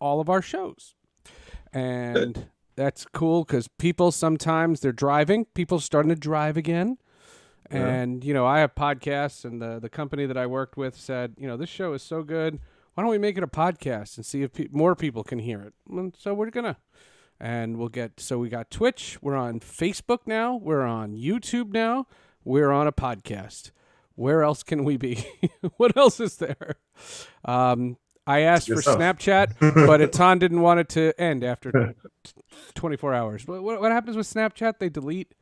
all of our shows. And that's cool because people sometimes they're driving. People starting to drive again. Yeah. And, I have podcasts, and the company that I worked with said, this show is so good. Why don't we make it a podcast and see if more people can hear it? And so we're going to. And we got Twitch. We're on Facebook now. We're on YouTube now. We're on a podcast. Where else can we be? What else is there? I asked for Snapchat, but Etan didn't want it to end after 24 hours. What happens with Snapchat? They delete.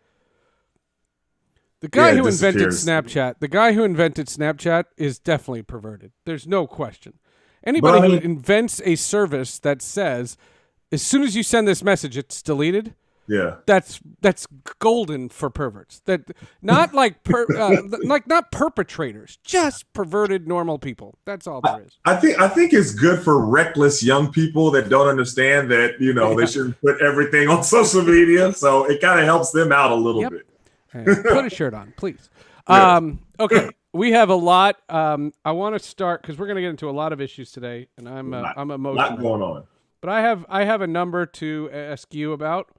The guy who invented Snapchat is definitely perverted. There's no question. Anybody who invents a service that says, as soon as you send this message, it's deleted. Yeah, that's golden for perverts. That not like not perpetrators, just perverted normal people. That's all there is. I think it's good for reckless young people that don't understand that they shouldn't put everything on social media. So it kind of helps them out a little bit. Hey, put a shirt on, please. Okay, we have a lot. I want to start because we're going to get into a lot of issues today, and I'm emotional. A lot going on. But I have a number to ask you about.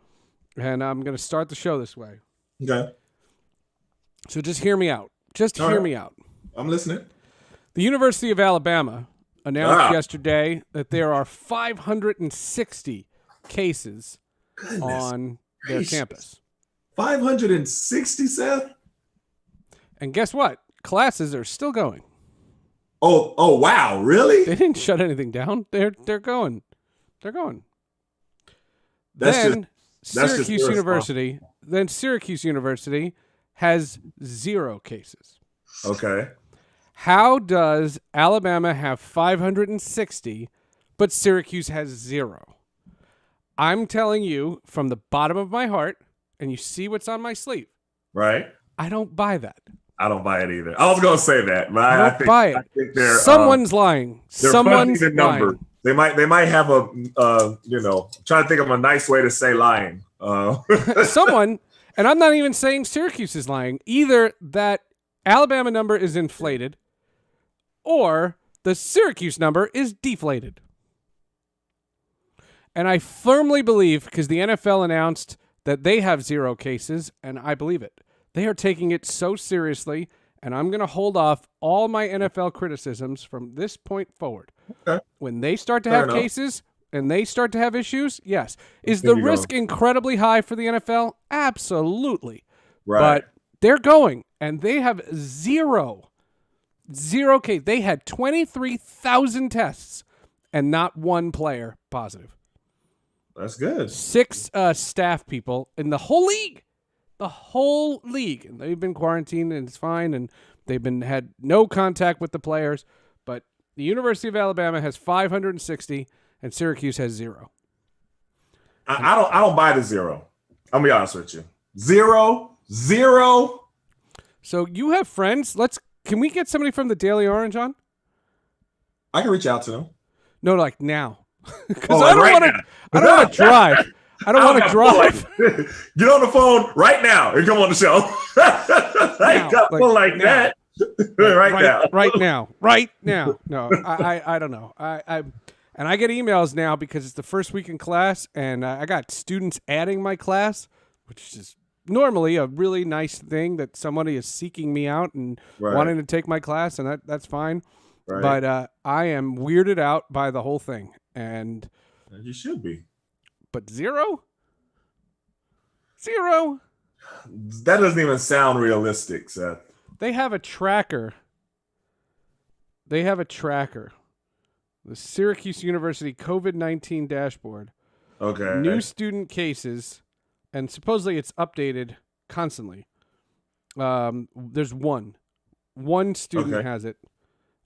And I'm going to start the show this way. Okay. So just hear me out. Hear me out. I'm listening. The University of Alabama announced yesterday that there are 560 cases on their campus. 560, Seth? And guess what? Classes are still going. Oh, wow. Really? They didn't shut anything down. They're going. They're going. Syracuse University has 0 cases. Okay. How does Alabama have 560, but Syracuse has 0? I'm telling you from the bottom of my heart, and you see what's on my sleeve. Right. I don't buy that. I don't buy it either. I was going to say that, but I don't buy it. I think someone's lying. Someone's lying. They might have trying to think of a nice way to say lying. Someone, and I'm not even saying Syracuse is lying. Either that Alabama number is inflated or the Syracuse number is deflated. And I firmly believe, because the NFL announced that they have 0 cases, and I believe it. They are taking it so seriously, and I'm going to hold off all my NFL criticisms from this point forward. Okay. When they start to have cases and they start to have issues, yes. Is the risk incredibly high for the NFL? Absolutely. Right. But they're going, and they have 0 case. They had 23,000 tests and not one player positive. That's good. 6 staff people in the whole league. The whole league. And they've been quarantined, and it's fine, and they've had no contact with the players. But the University of Alabama has 560, and Syracuse has 0. I don't buy the 0. I'll be honest with you. 0. So you have friends. Can we get somebody from the Daily Orange on? I can reach out to them. No, like now. Because I don't want to drive. I don't want to drive. Get on the phone right now and come on the show. I got one like that. Right now. No, I don't know. And I get emails now because it's the first week in class, and I got students adding my class, which is normally a really nice thing that somebody is seeking me out and wanting to take my class, and that's fine. Right. But I am weirded out by the whole thing, and you should be. But 0? That doesn't even sound realistic, Seth. They have a tracker. The Syracuse University COVID-19 dashboard. Okay. New student cases, and supposedly it's updated constantly. There's one student has it,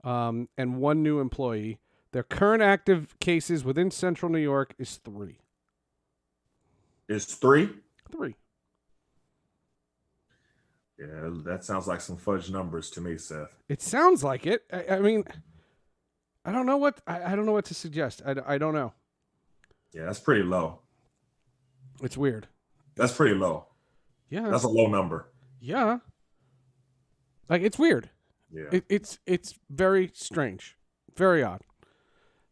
and 1 new employee. Their current active cases within Central New York is 3. It's 3? 3. Yeah, that sounds like some fudge numbers to me, Seth. It sounds like it. I mean, I don't know what I don't know what to suggest. I don't know. Yeah, that's pretty low. It's weird. That's pretty low. Yeah, that's a low number. Yeah, like it's weird. Yeah, it's very strange, very odd.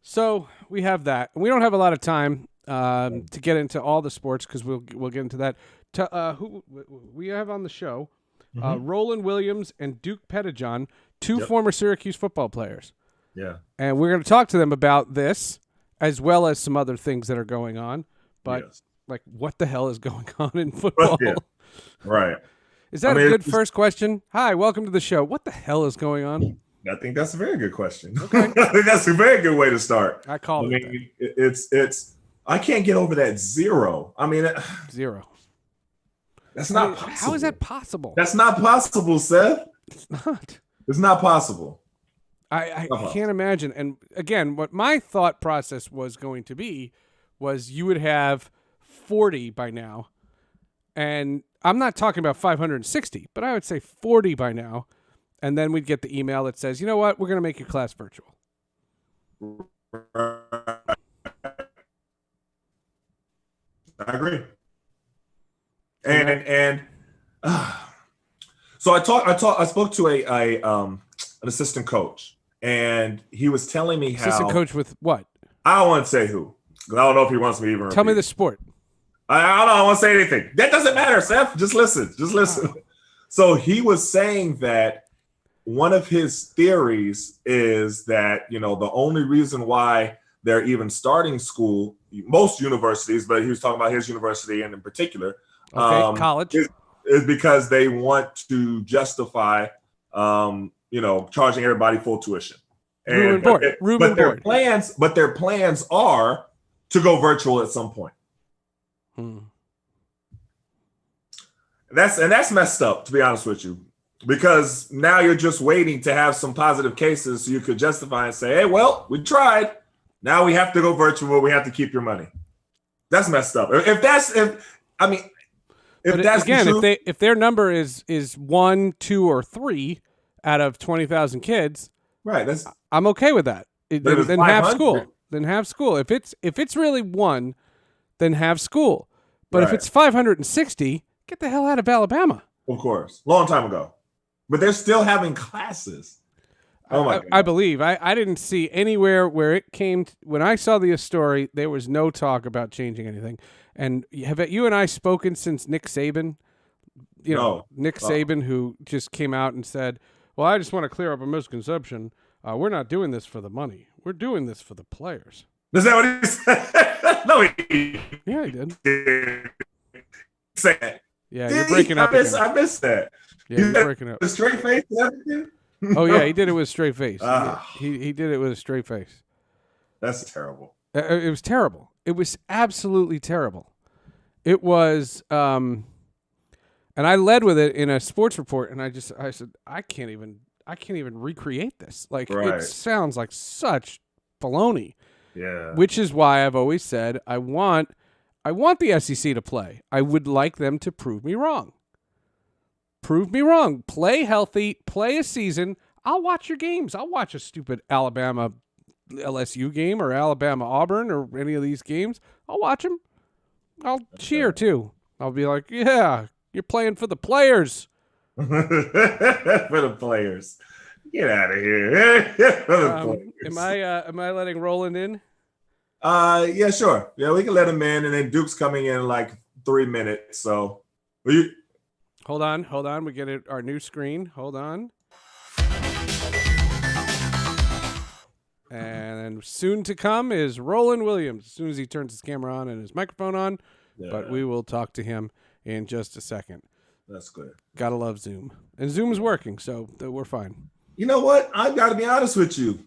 So we have that. We don't have a lot of time to get into all the sports because we'll get into that. Who we have on the show, Roland Williams and Duke Pettijohn, two former Syracuse football players. Yeah. And we're going to talk to them about this as well as some other things that are going on. But like, what the hell is going on in football? Yeah. Right. Is that a good first question? Hi, welcome to the show. What the hell is going on? I think that's a very good question. Okay. I think that's a very good way to start. I called it. It's. I can't get over that zero. I mean, zero. That's not possible. How is that possible? That's not possible, Seth. It's not. It's not possible. I can't imagine. And again, what my thought process was going to be was you would have 40 by now. And I'm not talking about 560, but I would say 40 by now. And then we'd get the email that says, you know what, we're going to make your class virtual. I agree. And so I spoke to an assistant coach, and he was telling me assistant coach with what? I don't want to say who, because I don't know if he wants me to even tell me the sport. I don't know. I don't want to say anything. That doesn't matter, Seth. Just listen. Wow. So he was saying that one of his theories is that, the only reason why they're even starting school, most universities, but he was talking about his university and in particular, college, is because they want to justify, charging everybody full tuition. And but their plans are to go virtual at some point. That's messed up, to be honest with you, because now you're just waiting to have some positive cases so you could justify and say, hey, well, we tried. Now we have to go virtual. We have to keep your money. That's messed up. If that's true, if their number is 1, 2, or 3 out of 20,000 kids, right? I'm okay with that. Then have school. Then have school. If it's really 1, then have school. But if it's 560, get the hell out of Alabama. Of course, long time ago. But they're still having classes. Oh my God. I believe. I didn't see anywhere where it came. When I saw the story, there was no talk about changing anything. And have you and I spoken since Nick Saban? Nick Saban, who just came out and said, well, I just want to clear up a misconception. We're not doing this for the money. We're doing this for the players. Is that what he said? No, yeah, he did. Say that. Yeah, you're breaking up. I missed that. Yeah, you're breaking up. The straight face and everything? Oh, yeah, he did it with a straight face. He did it with a straight face. That's terrible. It was terrible. It was absolutely terrible. It was, and I led with it in a sports report, and I said, I can't even recreate this. Like, It sounds like such baloney. Yeah. Which is why I've always said I want the SEC to play. I would like them to prove me wrong. Prove me wrong. Play healthy. Play a season. I'll watch your games. I'll watch a stupid Alabama LSU game or Alabama Auburn or any of these games. I'll watch them. I'll cheer too. I'll be like, yeah, you're playing for the players. For the players. Get out of here. Am I letting Roland in? Yeah, sure. Yeah, we can let him in, and then Duke's coming in like 3 minutes. So, hold on. We get our new screen. Hold on. And soon to come is Roland Williams. As soon as he turns his camera on and his microphone on, but we will talk to him in just a second. That's good. Gotta love Zoom, and Zoom is working, so we're fine. You know what? I've got to be honest with you.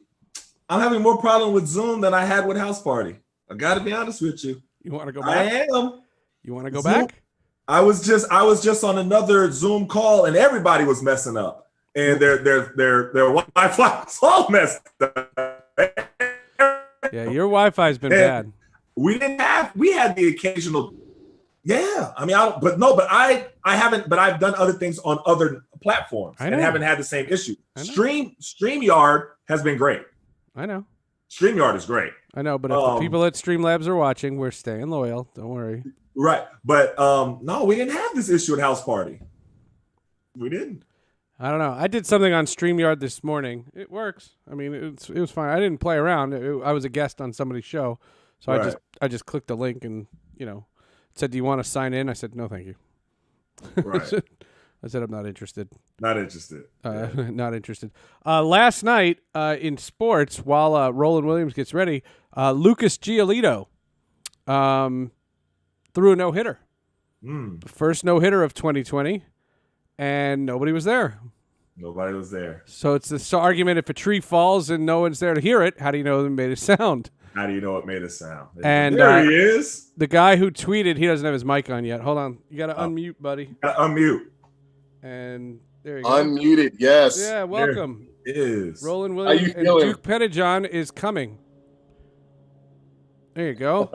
I'm having more problem with Zoom than I had with House Party. I got to be honest with you. You want to go back? I am. You want to go Zoom, back? I was just on another Zoom call, and everybody was messing up, and their Wi-Fi was all messed up. Yeah, your Wi-Fi's been bad. We had the occasional. Yeah, I mean, I haven't, but I've done other things on other platforms and haven't had the same issue. StreamYard has been great. I know. StreamYard is great. I know, but if the people at Streamlabs are watching, we're staying loyal. Don't worry. Right, but no, we didn't have this issue at House Party. We didn't. I don't know. I did something on StreamYard this morning. It works. I mean, it was fine. I didn't play around. I was a guest on somebody's show, so Right. I just clicked the link and it said, "Do you want to sign in?" I said, "No, thank you." Right. I said, "I'm not interested." Not interested. Not interested. Last night in sports, while Roland Williams gets ready, Lucas Giolito threw a no-hitter. First no-hitter of 2020, and nobody was there. Nobody was there. So it's this argument: if a tree falls and no one's there to hear it, how do you know it made a sound? How do you know it made a sound? And there he is. The guy who tweeted, he doesn't have his mic on yet. Hold on. You got to unmute, buddy. Unmute. And there you go. Unmuted, yes. Yeah, welcome. There it is. Roland Williams and Duke Pettijohn is coming. There you go.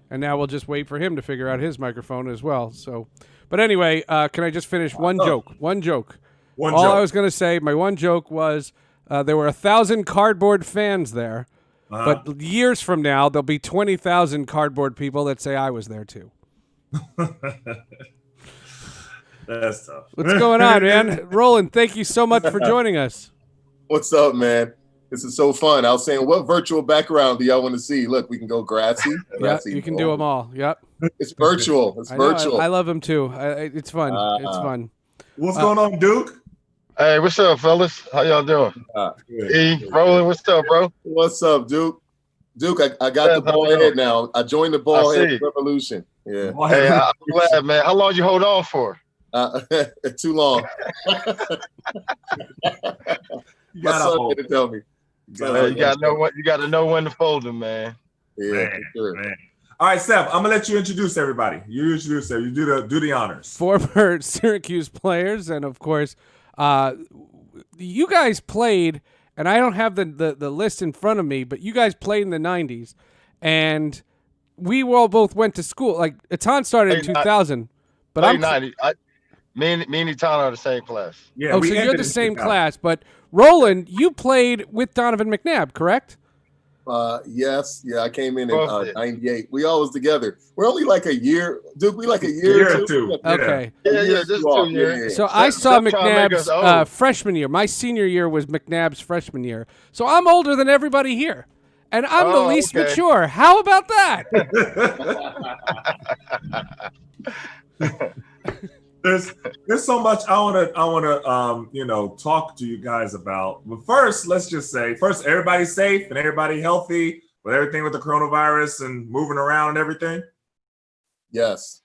And now we'll just wait for him to figure out his microphone as well. So, but anyway, can I just finish one joke? One joke. All I was going to say, my one joke was there were 1,000 cardboard fans there. But years from now, there'll be 20,000 cardboard people that say I was there too. That's tough. What's going on, man? Roland, thank you so much for joining us. What's up, man? This is so fun. I was saying, what virtual background do y'all want to see? Look, we can go grassy. Yeah, you can do them all. Yep. It's virtual. It's virtual. I love them too. It's fun. It's fun. What's going on, Duke? Hey, what's up, fellas? How y'all doing? Roland, what's up, bro? What's up, Duke? Duke, I got the ball ahead now. I joined the ball head revolution. Yeah. Hey, I'm glad, man. How long did you hold on for? Too long. My son had to tell me. You gotta know when to fold them, man. Yeah, man, for sure. Man. All right, Seth, I'm gonna let you introduce everybody. You introduce them. You do the honors. Former Syracuse players, and of course, you guys played. And I don't have the list in front of me, but you guys played in the 90s, and we all both went to school. Like Etan started in 2000, but I'm 90. Me and Etan are the same class. Yeah. Oh, so you're the same class, but Roland, you played with Donovan McNabb, correct? Yes. Yeah, I came in 98. We all was together. We're only like a year. Duke, we like a year or two. Okay. Yeah, just 2 years. So I saw McNabb's freshman year. My senior year was McNabb's freshman year. So I'm older than everybody here. And I'm the least mature. How about that? There's so much I wanna talk to you guys about. But first, let's just say everybody's safe and everybody healthy with everything with the coronavirus and moving around and everything. Yes.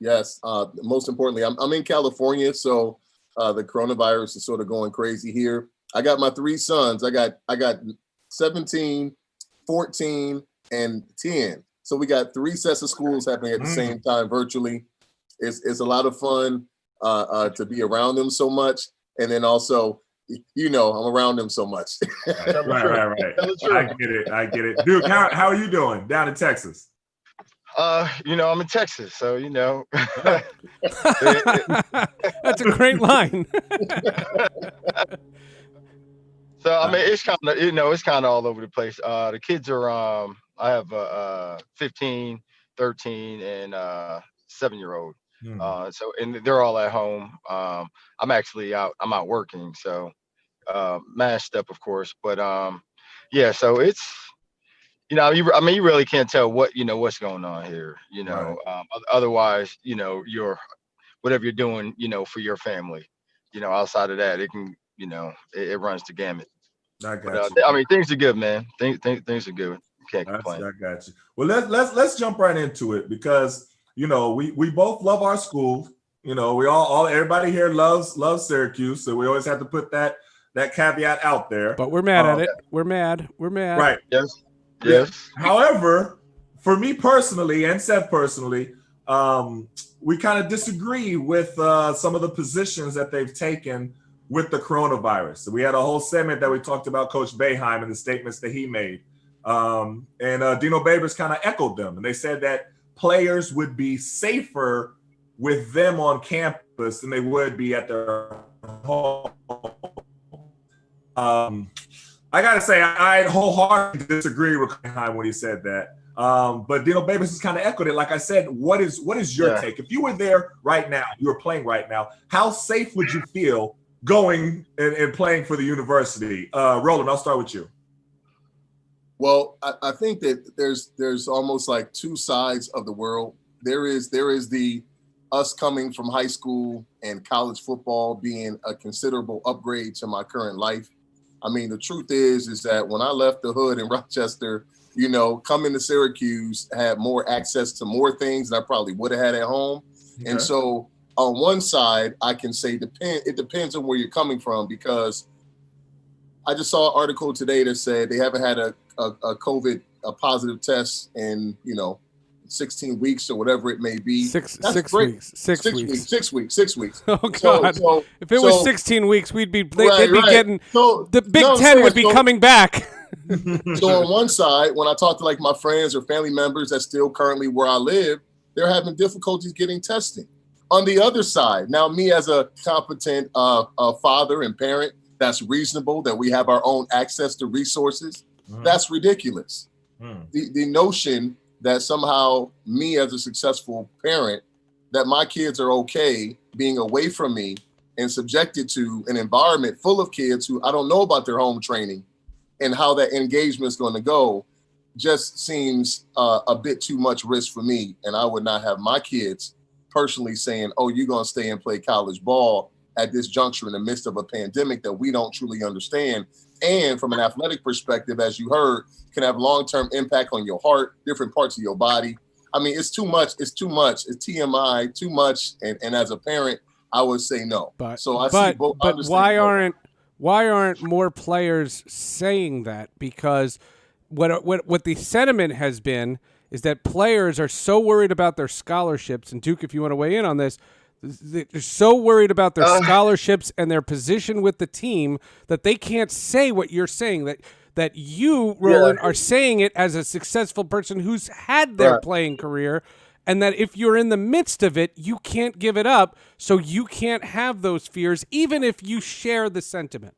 Most importantly, I'm in California, so the coronavirus is sort of going crazy here. I got my 3 sons. I got 17, 14, and 10. So we got 3 sets of schools happening at the same time virtually. It's a lot of fun. To be around them so much, and then also, I'm around them so much. Right. I get it. Duke, how are you doing down in Texas? I'm in Texas, so That's a great line. So I mean, it's kind of all over the place. The kids are I have 15, 13, and 7-year-old. So they're all at home. I'm actually out. I'm out working, so masked up, of course. But yeah. So it's you really can't tell what's going on here. Right. Otherwise, you're whatever you're doing, for your family. Outside of that, it can it runs the gamut. I got you. I mean, things are good, man. Things are good. Can't complain. I got you. Well, let's jump right into it because. We both love our school. Everybody here loves Syracuse, so we always have to put that caveat out there. But we're mad at it. We're mad. Right. Yes. However, for me personally and Seth personally, we kind of disagree with some of the positions that they've taken with the coronavirus. So we had a whole segment that we talked about Coach Boeheim and the statements that he made. And Dino Babers kind of echoed them, and they said that players would be safer with them on campus than they would be at their home. I gotta say, I wholeheartedly disagree with Boeheim when he said that. But Dino Babers has kind of echoed it. Like I said, what is your take? If you were there right now, you were playing right now, how safe would you feel going and playing for the university? Roland, I'll start with you. Well, I think that there's almost like two sides of the world. There is the us coming from high school and college football being a considerable upgrade to my current life. I mean, the truth is that when I left the hood in Rochester, coming to Syracuse had more access to more things than I probably would have had at home. Okay. And so on one side, I can say it depends on where you're coming from, because I just saw an article today that said they haven't had a COVID positive test in 16 weeks or whatever it may be. Six weeks. 6 weeks. Oh God! So, if it was 16 weeks, they'd be right. getting the Big Ten would be coming back. So on one side, when I talk to like my friends or family members that's still currently where I live, they're having difficulties getting testing. On the other side, now me as a competent father and parent, that's reasonable that we have our own access to resources. That's ridiculous. The notion that somehow me as a successful parent, that my kids are okay being away from me and subjected to an environment full of kids who I don't know about their home training and how that engagement is going to go, just seems a bit too much risk for me. And I would not have my kids personally saying, oh, you're going to stay and play college ball at this juncture in the midst of a pandemic that we don't truly understand. And from an athletic perspective, as you heard, can have long-term impact on your heart, different parts of your body. I mean, it's too much. It's TMI, too much. And as a parent, I would say no. But why aren't more players saying that? Because what the sentiment has been is that players are so worried about their scholarships. And Duke, if you want to weigh in on this, they're so worried about their scholarships and their position with the team that they can't say what you're saying. That you, Roland, are saying it as a successful person who's had their playing career, and that if you're in the midst of it, you can't give it up, so you can't have those fears, even if you share the sentiment.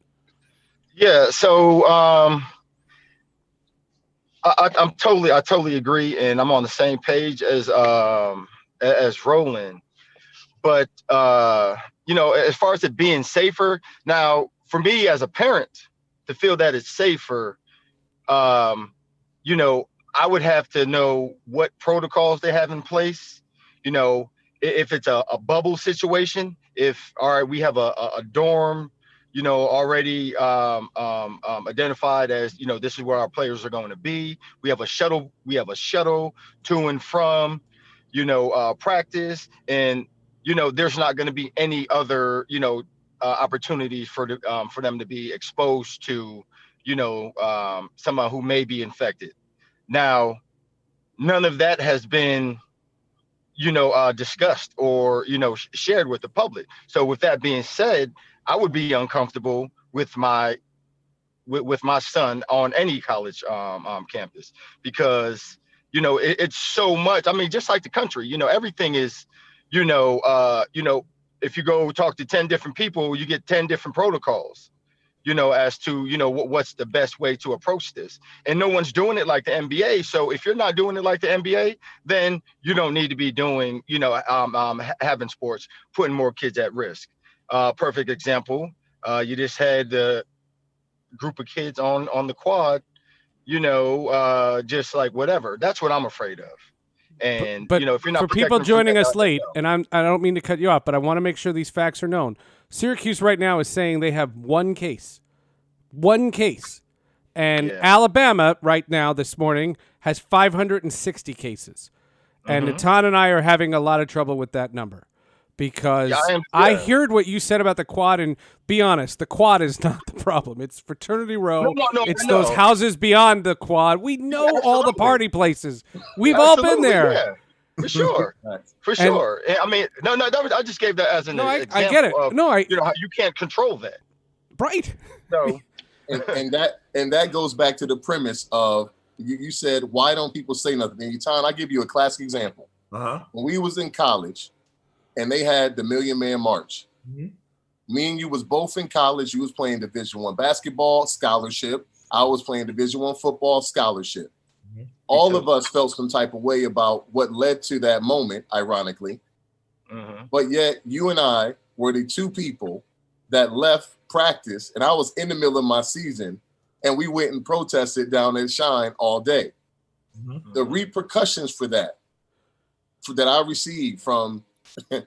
Yeah. So I totally agree, and I'm on the same page as Roland. But, as far as it being safer, now, for me as a parent to feel that it's safer, I would have to know what protocols they have in place. If it's a bubble situation, we have a dorm, already identified as, this is where our players are going to be. We have a shuttle to and from, practice, and there's not going to be any other, opportunities for them to be exposed to, someone who may be infected. Now, none of that has been, discussed or, shared with the public. So with that being said, I would be uncomfortable with my son on any college campus, because, it's so much. I mean, just like the country, everything is, if you go talk to 10 different people, you get 10 different protocols, as to, what's the best way to approach this. And no one's doing it like the NBA. So if you're not doing it like the NBA, then you don't need to be doing, having sports, putting more kids at risk. Perfect example. You just had the group of kids on the quad, just like whatever. That's what I'm afraid of. And but if you're not, for people joining us late, and I don't mean to cut you off, but I want to make sure these facts are known. Syracuse right now is saying they have one case, and Alabama right now this morning has 560 cases, and Etan and I are having a lot of trouble with that number. Because I heard what you said about the quad, and be honest, the quad is not the problem. It's Fraternity Row. No, it's those houses beyond the quad. We know all the party places. We've all been there. Yeah, for sure. For sure. I mean, no, I just gave that as an example. I get it. Of, how you can't control that. Right. So, and that goes back to the premise of you said, why don't people say nothing? And Etan, I'll give you a classic example. When we was in college, and they had the Million Man March. Me and you was both in college. You was playing Division I basketball scholarship. I was playing Division I football scholarship. All of us felt some type of way about what led to that moment, ironically. But yet you and I were the two people that left practice, and I was in the middle of my season, and we went and protested down at Shine all day. Mm-hmm. The repercussions for that I received from it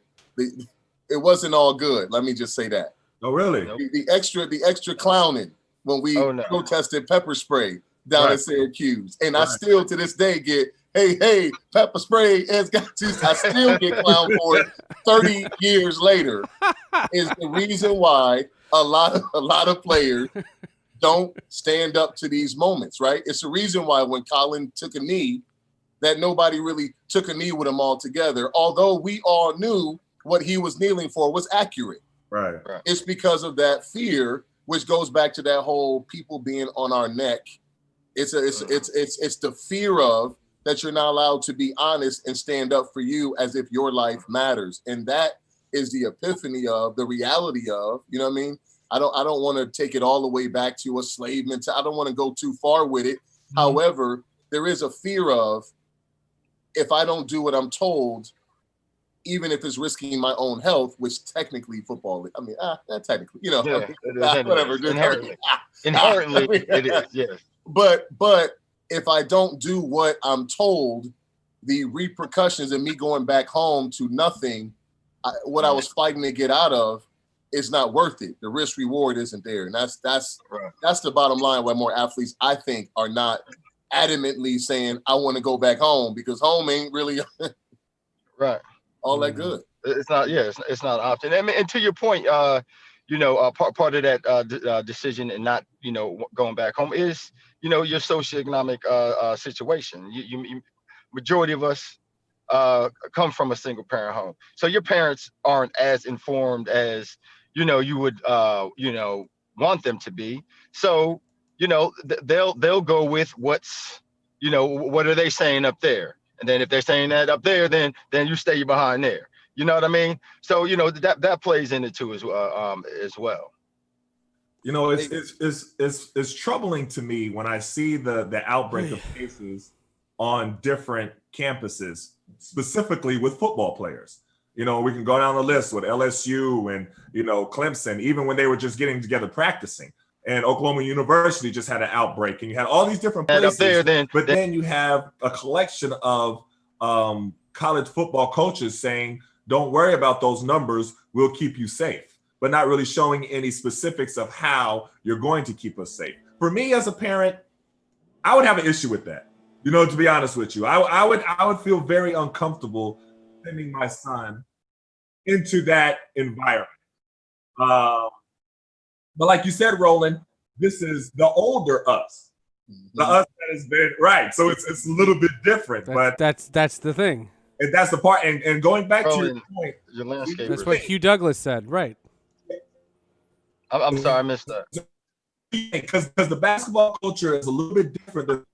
wasn't all good. Let me just say that. Oh, really? The extra clowning when we protested pepper spray down at Syracuse, and I still to this day get, hey, pepper spray has got to. I still get clowned for it 30 years later. Is the reason why a lot of players don't stand up to these moments, right? It's the reason why when Colin took a knee, that nobody really took a knee with him altogether, although we all knew what he was kneeling for was accurate. Right. It's because of that fear, which goes back to that whole people being on our neck. It's the fear of that you're not allowed to be honest and stand up for you as if your life matters. And that is the epiphany of the reality of, you know what I mean? I don't want to take it all the way back to a slave mentality. I don't want to go too far with it. Mm-hmm. However, there is a fear of, if I don't do what I'm told, even if it's risking my own health, which technically football, I mean, technically, you know, whatever. Inherently, it is, yes. But if I don't do what I'm told, the repercussions of me going back home to nothing, what I was fighting to get out of, is not worth it. The risk reward isn't there, and that's the bottom line. Why more athletes, I think, are not adamantly saying, I want to go back home, because home ain't really all that good. It's not. Yeah, it's not an option. And to your point, part of that decision and not, going back home is, your socioeconomic situation. You majority of us come from a single parent home, so your parents aren't as informed as you would want them to be. So they'll go with what's what are they saying up there, and then if they're saying that up there, then you stay behind there. You know what I mean? So that plays into too as well. It's troubling to me when I see the outbreak of cases on different campuses, specifically with football players. We can go down the list with LSU and, Clemson, even when they were just getting together practicing. And Oklahoma University just had an outbreak, and you had all these different places. But then you have a collection of college football coaches saying, don't worry about those numbers, we'll keep you safe, but not really showing any specifics of how you're going to keep us safe. For me as a parent, I would have an issue with that. To be honest with you, I would feel very uncomfortable sending my son into that environment. But like you said, Roland, this is the older us, the us that has been right. So it's a little bit different, but that's the thing. And that's the part. And going back to your point, your landscape. That's what Hugh Douglas said, right? I'm sorry, I missed that. Because the basketball culture is a little bit different than.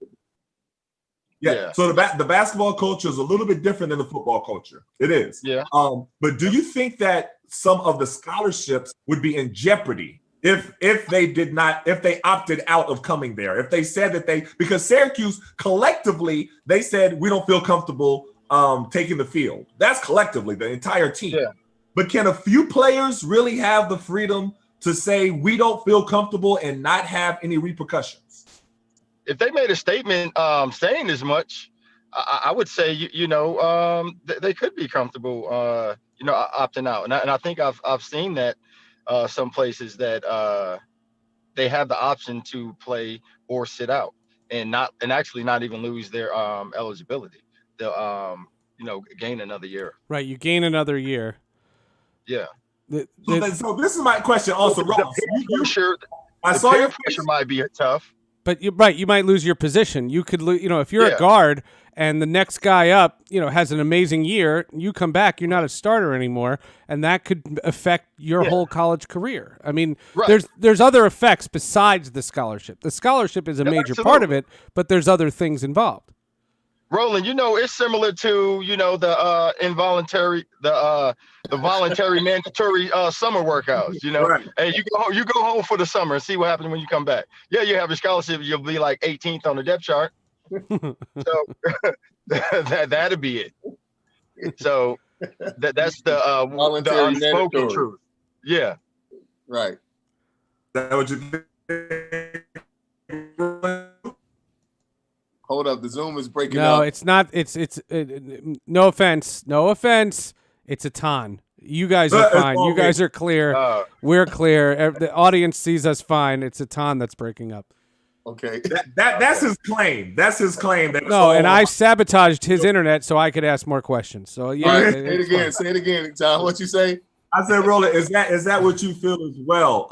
Yeah. So the basketball culture is a little bit different than the football culture. It is. Yeah. But do you think that some of the scholarships would be in jeopardy if they opted out of coming there? If they said that because Syracuse collectively, they said, we don't feel comfortable taking the field. That's collectively the entire team. Yeah. But can a few players really have the freedom to say we don't feel comfortable and not have any repercussions? If they made a statement saying as much, I would say they could be comfortable opting out, and I think I've seen that some places that they have the option to play or sit out and actually not even lose their eligibility. They'll gain another year. Right, you gain another year. Yeah. So this is my question also, Ross. I saw your pressure might be tough. But you might lose your position. You could lose, if you're a guard and the next guy up, has an amazing year, you come back, you're not a starter anymore, and that could affect your whole college career. I mean, there's other effects besides the scholarship. The scholarship is a major part of it, but there's other things involved. Roland, it's similar to, the involuntary, the voluntary mandatory summer workats, Right. And you go home for the summer and see what happens when you come back. Yeah, you have a scholarship, you'll be like 18th on the depth chart. So that'll be it. So that's the unspoken truth. Yeah. Right. Is that what you think? Hold up, the Zoom is breaking up. No, it's not. It's no offense. No offense. It's Etan. You guys are fine. You guys are clear. We're clear. The audience sees us fine. It's Etan that's breaking up. Okay. That's his claim. That's his claim. No, and I sabotaged his internet so I could ask more questions. So yeah, right, say it again, John. What you say? I said, Roland, is that what you feel as well?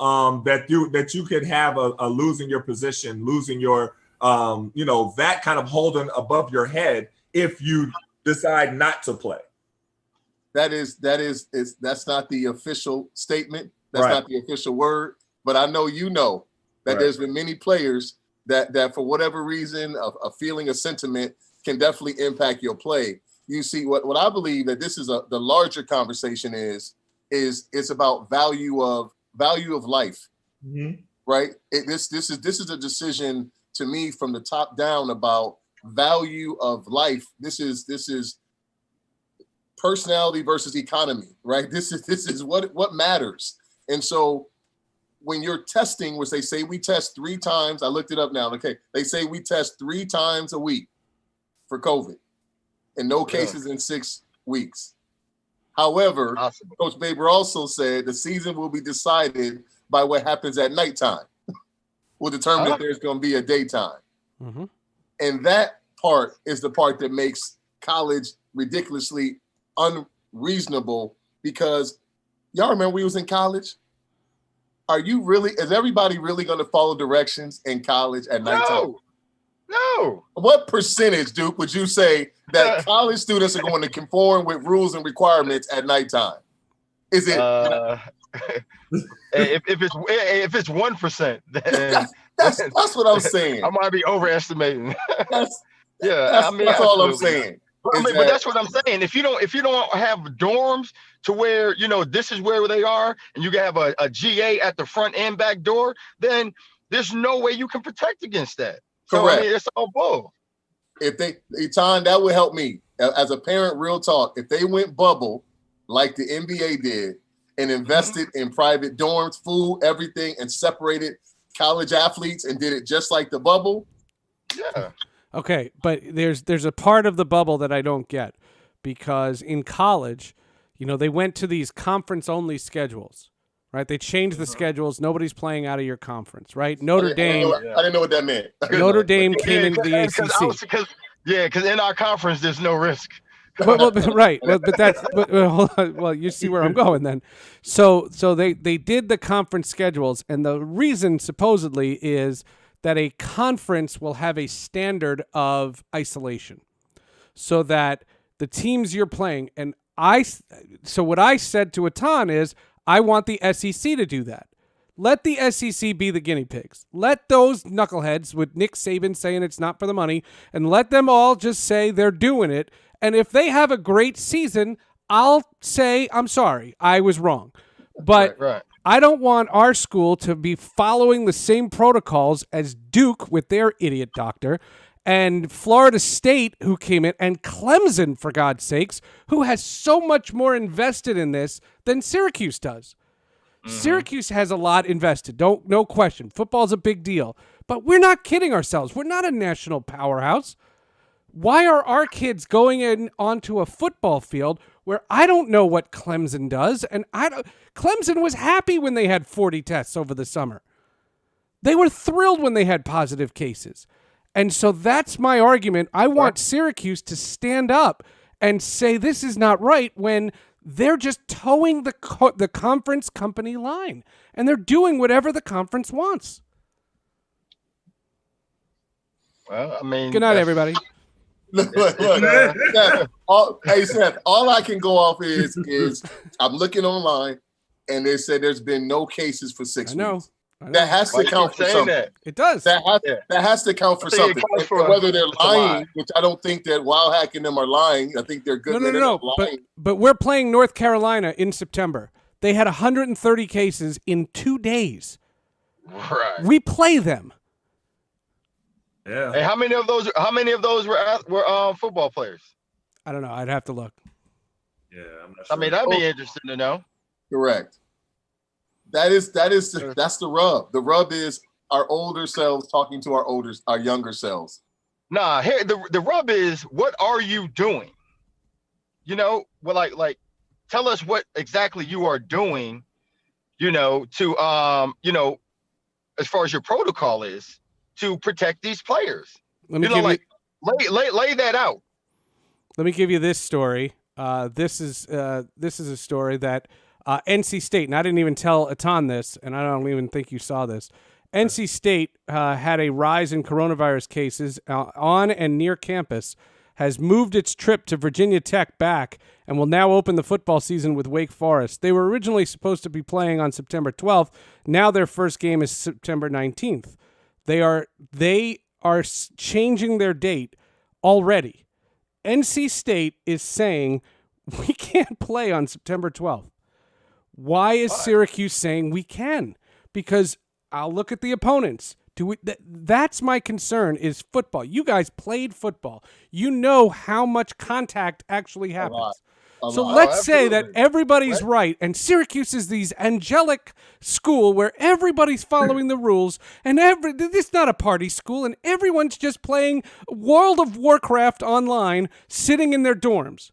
That you could have a losing your position, losing your that kind of holding above your head if you decide not to play. That's not the official statement. That's not the official word. But I know that there's been many players that for whatever reason, a feeling, a sentiment can definitely impact your play. You see, what I believe that this is the larger conversation is it's about value of life, right? This is a decision to me from the top down about value of life. This is personality versus economy, right? This is what matters. And so when you're testing, which they say we test 3 times, I looked it up now. Okay, they say we test 3 times a week for COVID, and no cases in 6 weeks. However, Coach Baber also said the season will be decided by what happens at nighttime. Will determine if there's going to be a daytime. Mm-hmm. And that part is the part that makes college ridiculously unreasonable, because y'all remember we was in college? Is everybody really going to follow directions in college at nighttime? No. What percentage, Duke, would you say that college students are going to conform with rules and requirements at nighttime? Is it if it's 1%, then that's what I'm saying. I might be overestimating. That's all I'm saying. But that's what I'm saying. If you don't have dorms to where this is where they are, and you can have a GA at the front and back door, then there's no way you can protect against that. So, correct. It's all bull. Etan, that would help me as a parent. Real talk. If they went bubble like the NBA did and invested in private dorms, food, everything, and separated college athletes and did it just like the bubble. Yeah. Okay, but there's a part of the bubble that I don't get, because in college, they went to these conference-only schedules, right? They changed the schedules. Nobody's playing out of your conference, right? Notre Dame. I didn't know what that meant. Notre Dame came into the ACC. Because in our conference, there's no risk. Right. Hold on. Well, you see where I'm going then. So they did the conference schedules, and the reason supposedly is that a conference will have a standard of isolation, so that the teams you're playing, so what I said to Etan is, I want the SEC to do that. Let the SEC be the guinea pigs. Let those knuckleheads with Nick Saban saying it's not for the money, and let them all just say they're doing it. And if they have a great season, I'll say, I'm sorry, I was wrong. But right. I don't want our school to be following the same protocols as Duke with their idiot doctor, and Florida State, who came in, and Clemson, for God's sakes, who has so much more invested in this than Syracuse does. Mm-hmm. Syracuse has a lot invested, no question. Football's a big deal. But we're not kidding ourselves. We're not a national powerhouse. Why are our kids going in onto a football field where I don't know what Clemson does? And Clemson was happy when they had 40 tests over the summer. They were thrilled when they had positive cases. And so that's my argument. I want Syracuse to stand up and say this is not right when they're just towing the conference company line. And they're doing whatever the conference wants. Well, I mean... Good night, everybody. Look, hey, Seth, all I can go off is I'm looking online, and they said there's been no cases for 6 weeks. That has to count for something. It does. That has to count for something. Whether they're lying, which I don't think that Wild Hack and them are lying. I think they're good. No. But we're playing North Carolina in September. They had 130 cases in 2 days. Right. We play them. Yeah. Hey, how many of those were football players? I don't know. I'd have to look. Yeah, I'm not sure. I mean, that'd be interesting to know. Correct. That's the rub. The rub is our older selves talking to our younger selves. Nah, here the rub is, what are you doing? You know, well, like tell us what exactly you are doing, to as far as your protocol is to protect these players. Let me lay that out. Let me give you this story. This is a story that NC State, and I didn't even tell Etan this, and I don't even think you saw this. NC State had a rise in coronavirus cases on and near campus, has moved its trip to Virginia Tech back, and will now open the football season with Wake Forest. They were originally supposed to be playing on September 12th. Now their first game is September 19th. They are changing their date already. NC State is saying we can't play on September 12th. Why is Syracuse saying we can? Because I'll look at the opponents. That's my concern, is football. You guys played football. You know how much contact actually happens. So let's say that everybody's right, and Syracuse is these angelic school where everybody's following the rules, and this is not a party school, and everyone's just playing World of Warcraft online, sitting in their dorms.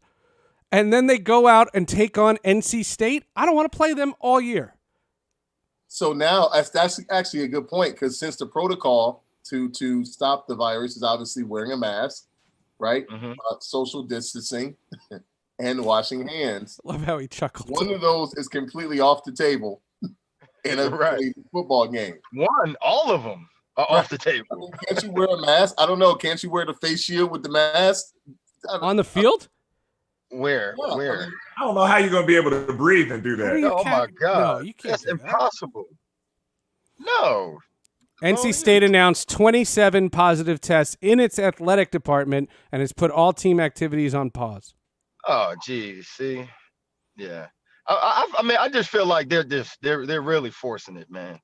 And then they go out and take on NC State. I don't want to play them all year. So now that's actually a good point, because since the protocol to stop the virus is obviously wearing a mask, right? Mm-hmm. Social distancing and washing hands. Love how he chuckled. One of those is completely off the table in a football game. All of them are off the table. I mean, can't you wear a mask? I don't know. Can't you wear the face shield with the mask? On the field? Where? Yeah, Where? I don't know how you're going to be able to breathe and do that. Oh my God. No, you can't. That's impossible. No. NC State announced 27 positive tests in its athletic department and has put all team activities on pause. Oh, geez. See? Yeah. I mean, I just feel like they're really forcing it, man.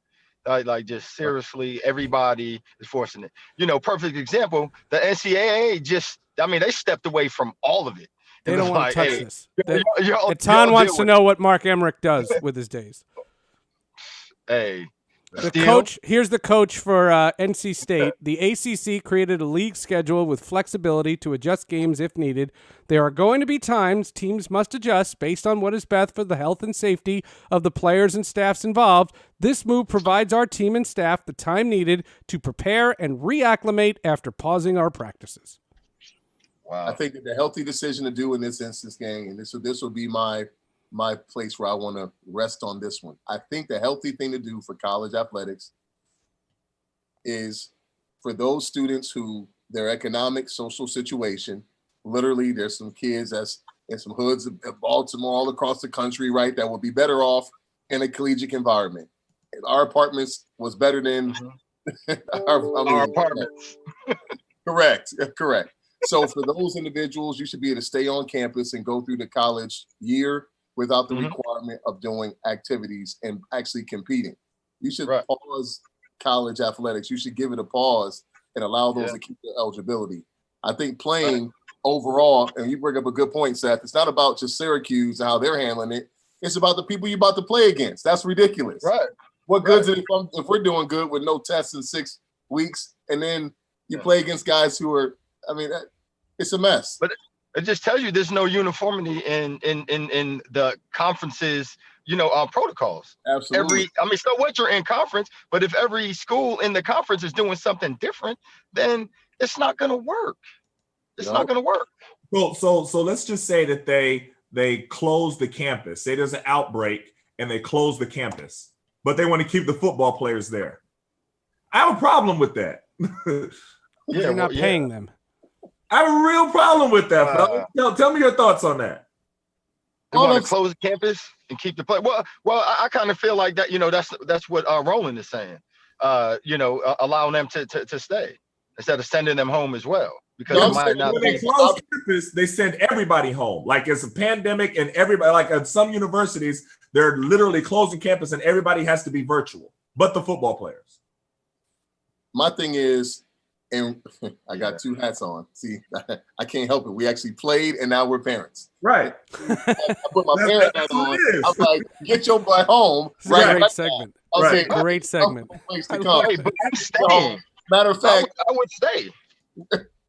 Like just seriously, everybody is forcing it. Perfect example, the NCAA they stepped away from all of it. They don't want to touch this. Etan wants to know what Mark Emmerick does with his days. Hey. Here's the coach for NC State. The ACC created a league schedule with flexibility to adjust games if needed. There are going to be times teams must adjust based on what is best for the health and safety of the players and staffs involved. This move provides our team and staff the time needed to prepare and reacclimate after pausing our practices. Wow. I think that the healthy decision to do in this instance, gang, and this will be my place where I want to rest on this one. I think the healthy thing to do for college athletics is for those students who their economic, social situation, literally there's some kids that's in some hoods of Baltimore all across the country, right, that will be better off in a collegiate environment. And our apartments was better than our apartments. Correct. So for those individuals, you should be able to stay on campus and go through the college year without the requirement of doing activities and actually competing. You should pause college athletics. You should give it a pause and allow those to keep their eligibility. I think playing overall, and you bring up a good point, Seth, it's not about just Syracuse and how they're handling it. It's about the people you're about to play against. That's ridiculous. Right. What good is it if we're doing good with no tests in 6 weeks and then you play against guys who are, it's a mess. But it just tells you there's no uniformity in the conferences, protocols. Absolutely. So what, you're in conference, but if every school in the conference is doing something different, then it's not going to work. It's not going to work. So let's just say that they close the campus. Say there's an outbreak and they close the campus, but they want to keep the football players there. I have a problem with that. You're not paying them. I have a real problem with that, fella. Tell me your thoughts on that. They want to close the campus and keep the play. Well, I kind of feel like that. That's what Roland is saying. Allowing them to stay instead of sending them home as well, because it might not. When they close campus, they send everybody home. Like it's a pandemic, and everybody, like at some universities, they're literally closing campus, and everybody has to be virtual, but the football players. My thing is, And I got two hats on. See, I can't help it. We actually played, and now we're parents. Right. I put my parent hat on. I was like, get your butt home. This is a great segment. Okay, great segment. Place to come. Hey, but I'm staying. Matter of fact, I would stay.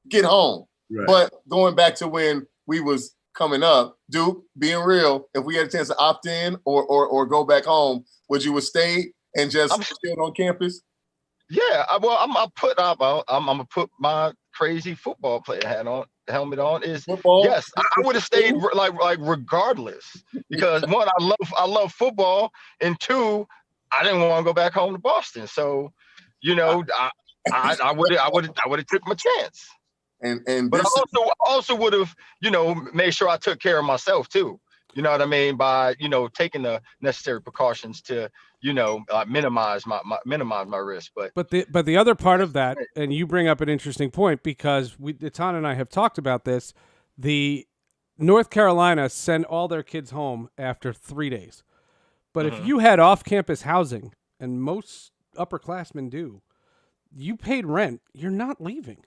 Get home. Right. But going back to when we was coming up, Duke, being real, if we had a chance to opt in or go back home, would you have stayed and just stayed on campus? Yeah, I'm gonna put my crazy football player helmet on. Football? Yes, I would have stayed like regardless, because one, I love football, and two, I didn't want to go back home to Boston. So, I would have took my chance. But I also would have, made sure I took care of myself too. You know what I mean? By, taking the necessary precautions to, minimize my risk. But the other part of that, and you bring up an interesting point, because Etan and I have talked about this. The North Carolina send all their kids home after 3 days. But if you had off-campus housing, and most upperclassmen do, you paid rent, you're not leaving.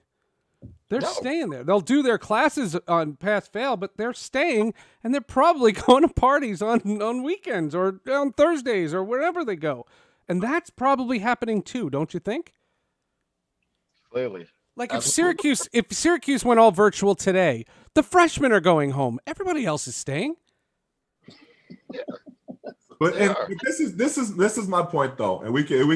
They're staying there. They'll do their classes on pass-fail, but they're staying, and they're probably going to parties on weekends or on Thursdays or wherever they go. And that's probably happening too, don't you think? Clearly. Like if Syracuse went all virtual today, the freshmen are going home. Everybody else is staying. Yeah. But this is my point though, and we could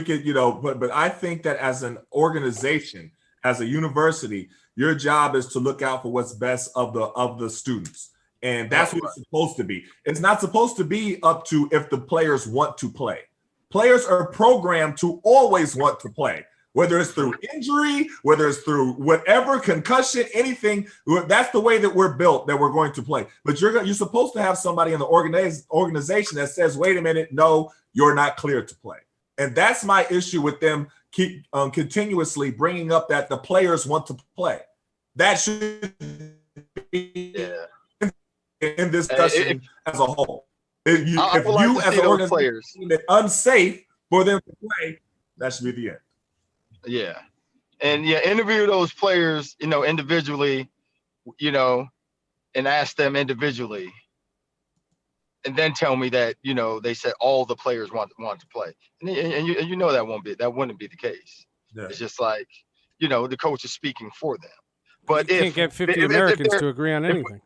but I think that as an organization, as a university, your job is to look out for what's best of the students, and that's what it's supposed to be. It's not supposed to be up to if the players want to play. Players are programmed to always want to play, whether it's through injury, whether it's through whatever, concussion, anything. That's the way that we're built, that we're going to play. But you're supposed to have somebody in the organization that says, wait a minute, no, you're not cleared to play. And that's my issue with them keep continuously bringing up that the players want to play. That should be in discussion as a whole. If you as an organization is unsafe for them to play, that should be the end. Yeah. And interview those players, individually, and ask them individually. And then tell me that, they said all the players want to play. And that wouldn't be the case. Yeah. It's just like, the coach is speaking for them. But you can't get 50 Americans to agree on anything.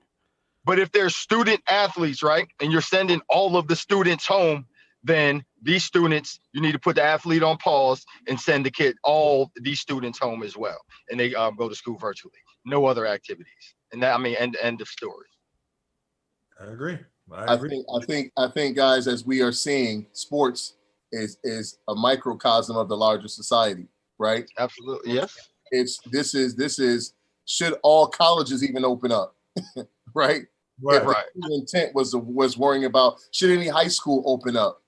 But if they're student athletes, right, and you're sending all of the students home, then these students, you need to put the athlete on pause and send all these students home as well. And they go to school virtually. No other activities. And that, end of story. I agree. I think, guys, as we are seeing, sports is a microcosm of the larger society, right? Absolutely, yes. This is should all colleges even open up, right? Right. The intent was worrying about should any high school open up,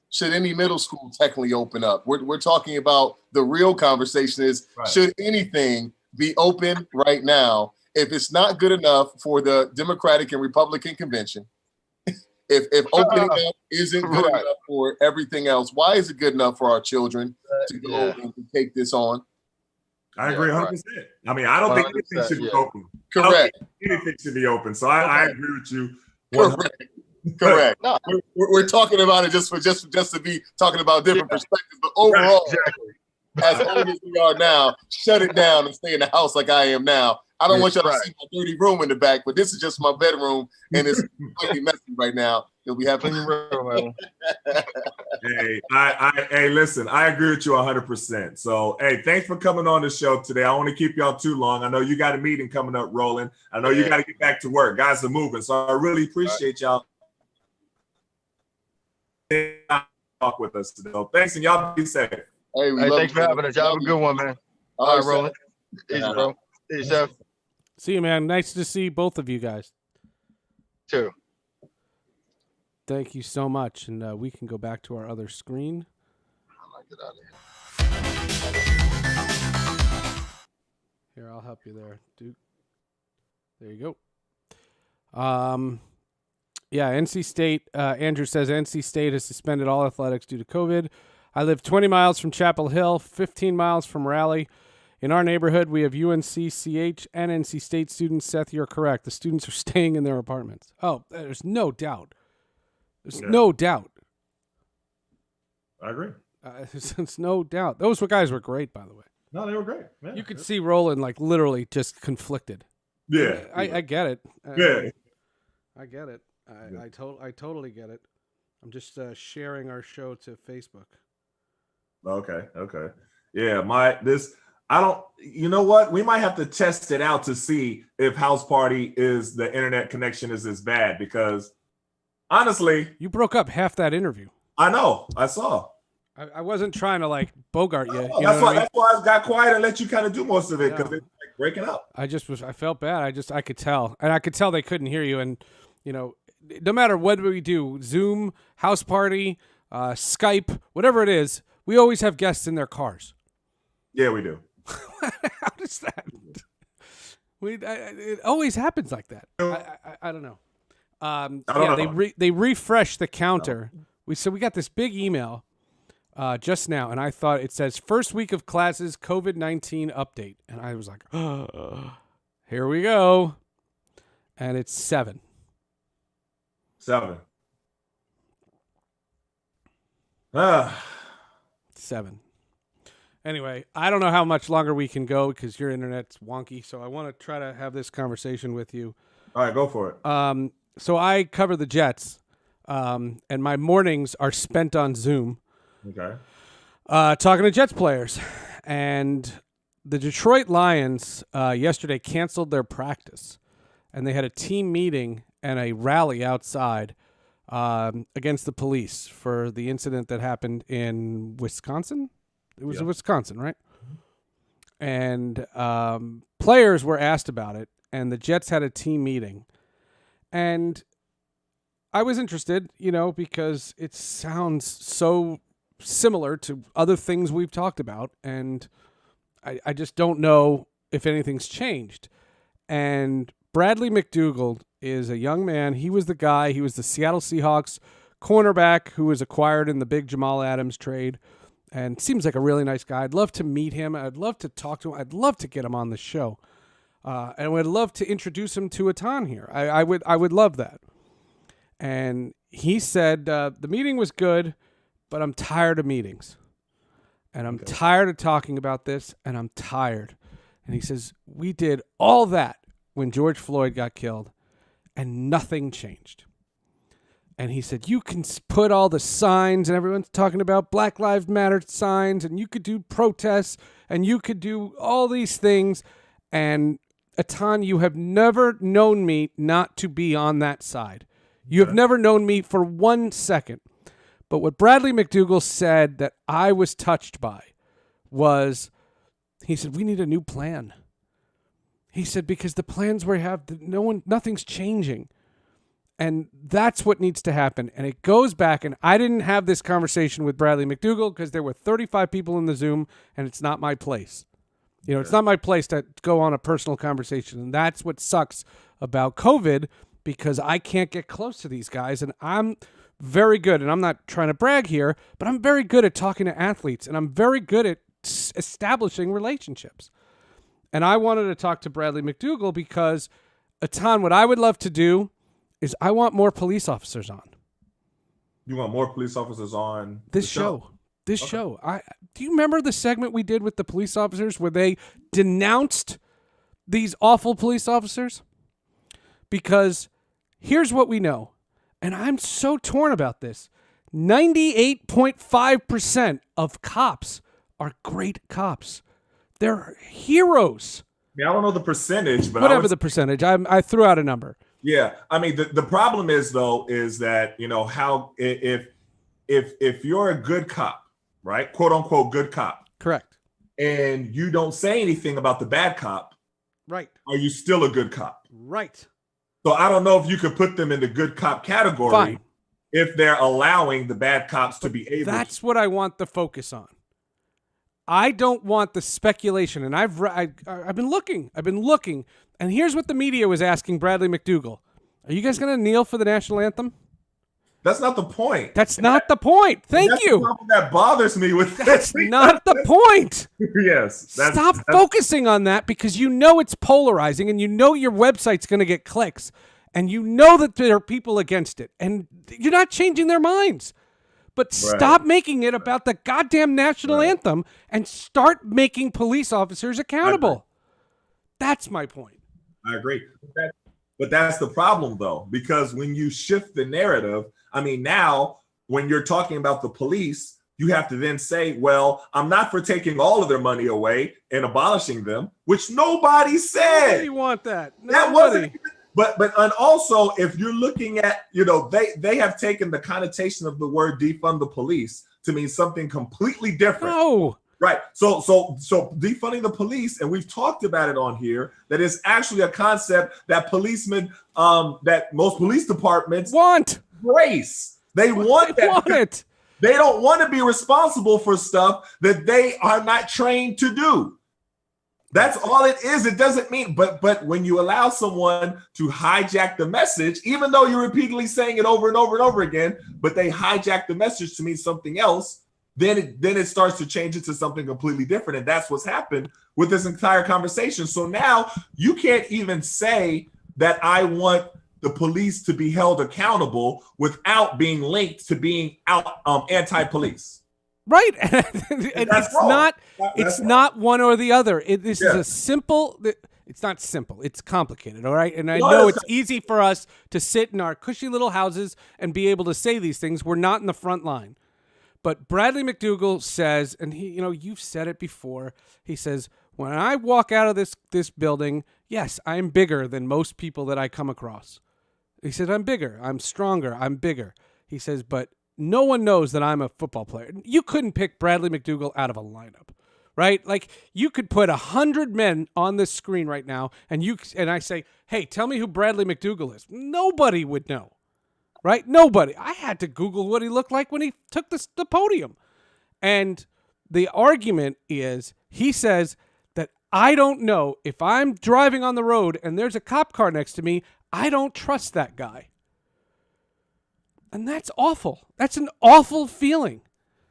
should any middle school technically open up. We're talking about the real conversation is should anything be open right now? If it's not good enough for the Democratic and Republican convention, if opening up isn't good enough for everything else, why is it good enough for our children to go and to take this on? I agree 100%. I mean, I don't think anything should be open. Correct. Anything should be open. So I agree with you. Correct. No. We're talking about it just to be talking about different perspectives, but overall, as old as we are now, shut it down and stay in the house like I am now. I don't want y'all to see my dirty room in the back, but this is just my bedroom, and it's completely messy right now. We have clean room. Hey, listen, I agree with you 100%. So, hey, thanks for coming on the show today. I don't want to keep y'all too long. I know you got a meeting coming up, Roland. I know you got to get back to work. Guys are moving, so I really appreciate y'all talk with us today. Thanks, and y'all be safe. Hey, thanks for having us. Y'all have a good one, man. All right, Roland. Easy, bro. Easy, Seth. See you, man. Nice to see both of you guys. Too. Thank you so much. And we can go back to our other screen. I might get out of here. Here, I'll help you there, Duke. There you go. NC State. Andrew says NC State has suspended all athletics due to COVID. I live 20 miles from Chapel Hill, 15 miles from Raleigh. In our neighborhood, we have UNCCH and NC State students. Seth, you're correct. The students are staying in their apartments. Oh, there's no doubt. There's no doubt. I agree. There's no doubt. Those guys were great, by the way. No, they were great. Yeah, you could see Roland like literally just conflicted. Yeah. I get it. I get it. I totally get it. I'm just sharing our show to Facebook. Okay. Yeah, you know what? We might have to test it out to see if House Party the internet connection is as bad, because honestly, you broke up half that interview. I know. I saw. I wasn't trying to like bogart you. That's why I got quiet and let you kind of do most of it, because it's like breaking up. I felt bad. I could tell, and I could tell they couldn't hear you. And no matter what we do, Zoom, House Party, Skype, whatever it is, we always have guests in their cars. Yeah, we do. How does that? It always happens like that. I don't know. They refreshed the counter. We got this big email just now, and I thought it says first week of classes COVID-19 update, and I was like, oh, here we go, and it's 7. 7. 7. Anyway, I don't know how much longer we can go because your internet's wonky, so I want to try to have this conversation with you. All right, go for it. So I cover the Jets, and my mornings are spent on Zoom. Okay. Talking to Jets players. And the Detroit Lions yesterday canceled their practice, and they had a team meeting and a rally outside against the police for the incident that happened in Wisconsin. It was in Wisconsin, right? And players were asked about it, and the Jets had a team meeting. And I was interested, because it sounds so similar to other things we've talked about, and I just don't know if anything's changed. And Bradley McDougald is a young man. He was the Seattle Seahawks cornerback who was acquired in the big Jamal Adams trade, and seems like a really nice guy. I'd love to meet him. I'd love to talk to him. I'd love to get him on the show. And I would love to introduce him to Etan here. I would love that. And he said the meeting was good, but I'm tired of meetings. And I'm tired of talking about this, and I'm tired. And he says, we did all that when George Floyd got killed, and nothing changed. And he said, you can put all the signs, and everyone's talking about Black Lives Matter signs, and you could do protests, and you could do all these things. And Etan, you have never known me not to be on that side. You have never known me for 1 second. But what Bradley McDougald said that I was touched by was, he said, we need a new plan. He said, because the plans we have, nothing's changing. And that's what needs to happen. And it goes back, and I didn't have this conversation with Bradley McDougald because there were 35 people in the Zoom, and it's not my place. It's not my place to go on a personal conversation. And that's what sucks about COVID, because I can't get close to these guys. And I'm very good, and I'm not trying to brag here, but I'm very good at talking to athletes, and I'm very good at establishing relationships. And I wanted to talk to Bradley McDougald because, Etan, what I would love to do is I want more police officers on. You want more police officers on this show? This show. Do you remember the segment we did with the police officers where they denounced these awful police officers? Because here's what we know, and I'm so torn about this. 98.5% of cops are great cops. They're heroes. I don't know the percentage, but whatever the percentage, I threw out a number. Yeah, I mean the problem is that how if you're a good cop, right, quote unquote good cop, correct, and you don't say anything about the bad cop, right, are you still a good cop? Right. So I don't know if you could put them in the good cop category. Fine. If they're allowing the bad cops to be able. That's what I want the focus on. I don't want the speculation, and I've been looking, and here's what the media was asking Bradley McDougald. Are you guys going to kneel for the national anthem? That's not the point. That's not the point. Thank you. The problem that bothers me with That's not the point. Yes. Stop focusing on that, because you know it's polarizing, and you know your website's going to get clicks, and you know that there are people against it, and you're not changing their minds. But stop making it about the goddamn national anthem and start making police officers accountable. That's my point. I agree. But that's the problem, though, because when you shift the narrative, I mean, now when you're talking about the police, you have to then say, well, I'm not for taking all of their money away and abolishing them, which nobody said. Nobody want that. Nobody. That wasn't. But and also, if you're looking at, they have taken the connotation of the word defund the police to mean something completely different. No. Right. So defunding the police, and we've talked about it on here, that is actually a concept that policemen, that most police departments want. Embrace. They want that. Want it. They don't want to be responsible for stuff that they are not trained to do. That's all it is. It doesn't mean, but when you allow someone to hijack the message, even though you're repeatedly saying it over and over and over again, but they hijack the message to mean something else, then it starts to change it to something completely different. And that's what's happened with this entire conversation. So now you can't even say that I want the police to be held accountable without being linked to being anti-police. Right. And it's not one or the other. This is a simple, it's not simple. It's complicated. All right. And I know it's easy for us to sit in our cushy little houses and be able to say these things. We're not in the front line. But Bradley McDougall says, and he, you've said it before. He says, when I walk out of this building, yes, I'm bigger than most people that I come across. He said, I'm bigger, I'm stronger, I'm bigger. He says, but no one knows that I'm a football player. You couldn't pick Bradley McDougall out of a lineup, right? Like, you could put 100 men on this screen right now, and I say, hey, tell me who Bradley McDougall is. Nobody would know, right? Nobody. I had to Google what he looked like when he took the podium. And the argument is, he says that I don't know if I'm driving on the road and there's a cop car next to me, I don't trust that guy. And that's awful. That's an awful feeling.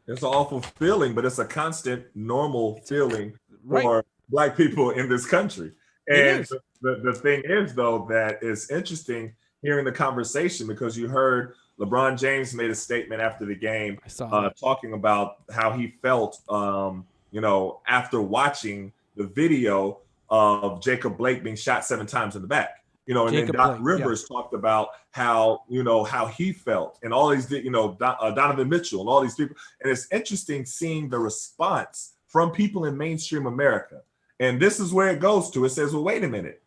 It's an awful feeling, but it's a constant, normal feeling for Black people in this country. And the thing is, though, that is interesting hearing the conversation, because you heard LeBron James made a statement after the game talking about how he felt, after watching the video of Jacob Blake being shot 7 times in the back. And then Doc Rivers talked about how he felt, and all these, Donovan Mitchell and all these people. And it's interesting seeing the response from people in mainstream America. And this is where it goes to. It says, well, wait a minute.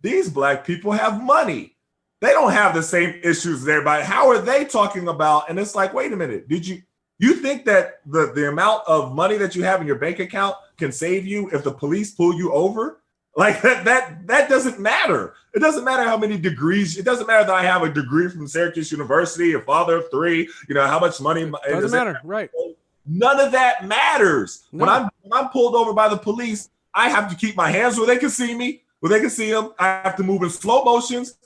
These Black people have money. They don't have the same issues as everybody. How are they talking about? And it's like, wait a minute. Did you think that the amount of money that you have in your bank account can save you if the police pull you over? Like that doesn't matter. It doesn't matter how many degrees. It doesn't matter that I have a degree from Syracuse University, a father of 3. How much money. Doesn't matter, right? None of that matters. No. When I'm pulled over by the police, I have to keep my hands where they can see me, where they can see them. I have to move in slow motions.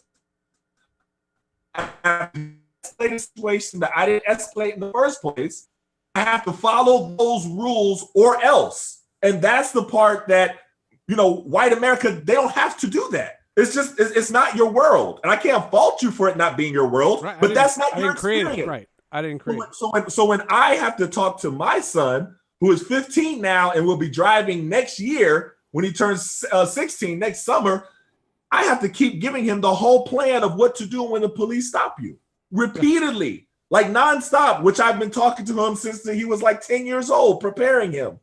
I have to escalate a situation that I didn't escalate in the first place. I have to follow those rules or else. And that's the part that, white America, they don't have to do that. It's just, it's not your world. And I can't fault you for it not being your world, but that's not your experience. Right. I didn't create it. So when I have to talk to my son, who is 15 now and will be driving next year when he turns 16 next summer, I have to keep giving him the whole plan of what to do when the police stop you repeatedly, like nonstop, which I've been talking to him since he was like 10 years old, preparing him.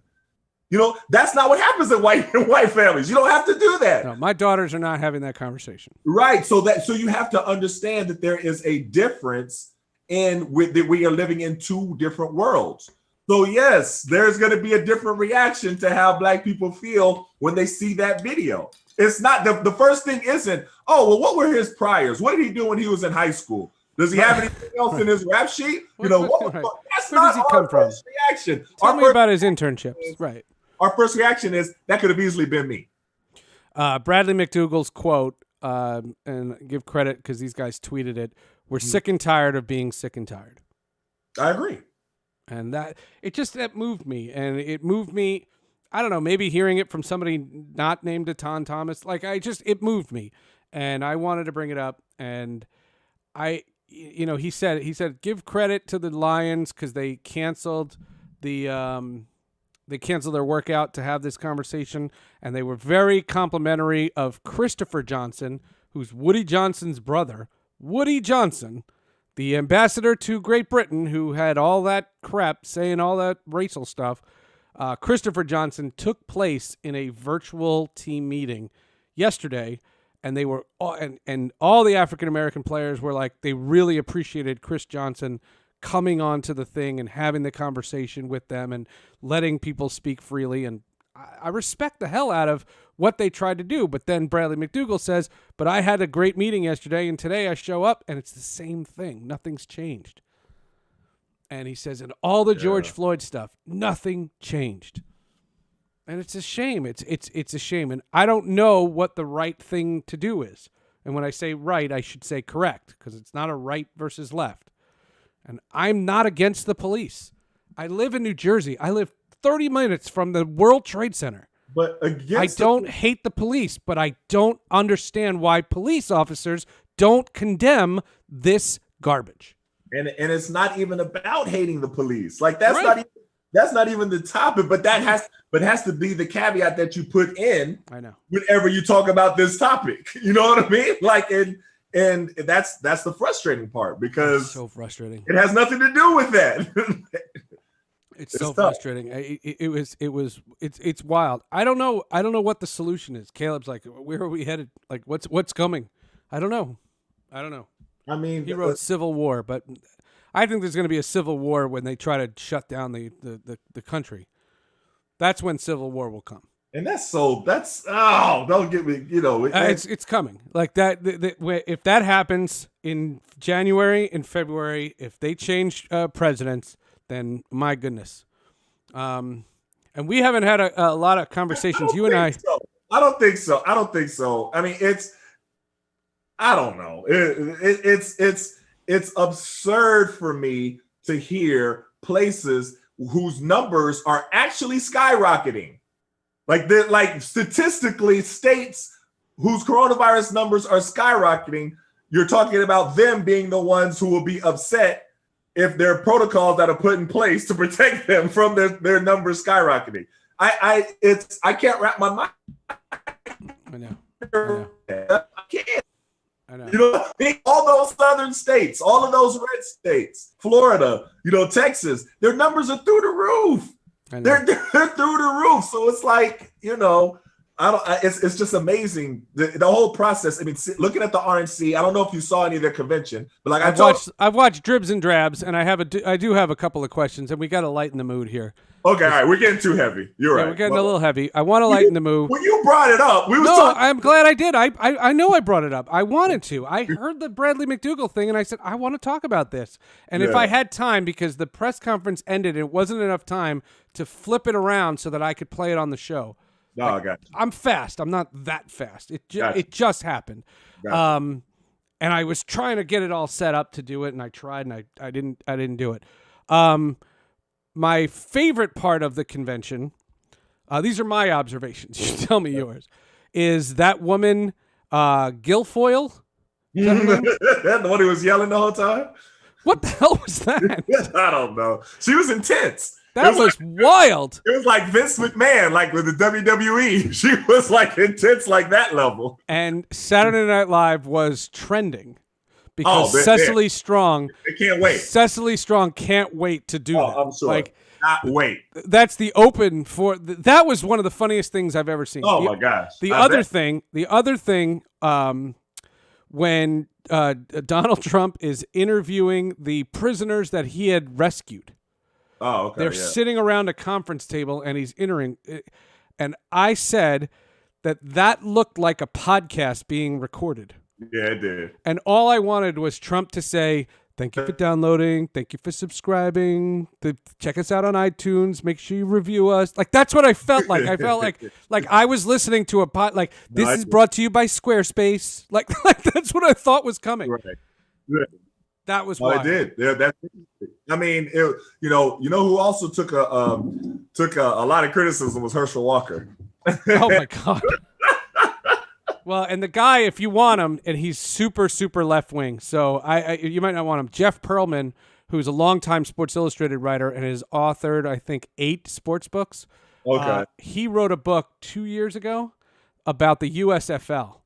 That's not what happens in white families. You don't have to do that. No, my daughters are not having that conversation. Right. So you have to understand that there is a difference that we are living in 2 different worlds. So yes, there's going to be a different reaction to how Black people feel when they see that video. It's not the first thing isn't, oh, well, what were his priors? What did he do when he was in high school? Does he have anything else in his rap sheet? That's Where does he come from? Reaction. Tell me about his internships. Right. Our first reaction is that could have easily been me. Bradley McDougall's quote and give credit because these guys tweeted it. We're sick and tired of being sick and tired. I agree. And that moved me, and it moved me. I don't know, maybe hearing it from somebody not named Etan Thomas, it moved me, and I wanted to bring it up. And he said, give credit to the Lions because they canceled their workout to have this conversation, and they were very complimentary of Christopher Johnson, who's Woody Johnson's brother. Woody Johnson, the ambassador to Great Britain, who had all that crap saying all that racial stuff. Christopher Johnson took place in a virtual team meeting yesterday, and they were and all the African American players were like, they really appreciated Chris Johnson coming onto the thing and having the conversation with them and letting people speak freely. And I respect the hell out of what they tried to do. But then Bradley McDougall says, but I had a great meeting yesterday, and today I show up and it's the same thing. Nothing's changed. And he says, and all the George Floyd stuff, nothing changed. And it's a shame. It's a shame. And I don't know what the right thing to do is. And when I say right, I should say correct, because it's not a right versus left. And I'm not against the police. I live in New Jersey. I live 30 minutes from the World Trade Center. But I don't hate the police, but I don't understand why police officers don't condemn this garbage. And it's not even about hating the police. Like that's Right. that's not even the topic. But that has to be the caveat that you put in. I know. Whenever you talk about this topic, you know what I mean? Like and that's the frustrating part, because It's so frustrating. it has nothing to do with that. It's so tough. frustrating. It's wild. I don't know what the solution is. Caleb's like, where are we headed? Like, what's coming? I don't know. I mean, He wrote Civil War, but I think there's going to be a civil war when they try to shut down the country. That's when civil war will come. and don't get me. You know, It's coming. Like that. If that happens in January and February, if they change presidents, then my goodness. And we haven't had a lot of conversations. You and I. I don't think so. I mean, I don't know. It's absurd for me to hear places whose numbers are actually skyrocketing. Like statistically, states whose coronavirus numbers are skyrocketing, you're talking about them being the ones who will be upset if there are protocols that are put in place to protect them from their numbers skyrocketing. I can't wrap my mind. I know. I can't. I know. You know, all those southern states, all of those red states, Florida, Texas, their numbers are through the roof. They're through the roof. So it's like, it's just amazing. The whole process. I mean, looking at the RNC, I don't know if you saw any of their convention, but like I've watched dribs and drabs, and I do have a couple of questions, and we got to lighten the mood here. Okay, all right, we're getting too heavy. You're right. We're getting a little heavy. I want to lighten the mood. When you brought it up, I'm glad I did. I know I brought it up. I wanted to. I heard the Bradley McDougall thing, and I said, I want to talk about this. And if I had time, because the press conference ended, it wasn't enough time to flip it around so that I could play it on the show. No, I got you. I'm fast. I'm not that fast. It just happened. Gotcha. And I was trying to get it all set up to do it, and I tried, and I didn't do it. My favorite part of the convention, these are my observations. You tell me yours. Is that woman Guilfoyle? Is that her name? The one who was yelling the whole time? What the hell was that? I don't know. She was intense. That was wild. It was like Vince McMahon, like with the WWE. She was like intense, like that level. And Saturday Night Live was trending because Cecily Strong. They can't wait. Cecily Strong can't wait to do that. I'm sure. Not wait. That's the open for. That was one of the funniest things I've ever seen. Oh my gosh. The other thing. When Donald Trump is interviewing the prisoners that he had rescued. Oh, okay. They're sitting around a conference table, and he's entering. And I said that looked like a podcast being recorded. Yeah, it did. And all I wanted was Trump to say, Thank you for downloading. Thank you for subscribing. Check us out on iTunes. Make sure you review us. Like, that's what I felt like. I felt like I was listening to a pod. Like, this is brought to you by Squarespace. Like that's what I thought was coming. Right. Yeah. That was why I did. Yeah, that's. I mean, you know who also took a lot of criticism was Herschel Walker. Oh my God. Well, and the guy, if you want him, and he's super, super left wing, so you might not want him. Jeff Pearlman, who's a longtime Sports Illustrated writer and has authored, I think, 8 sports books. Okay. He wrote a book 2 years ago about the USFL.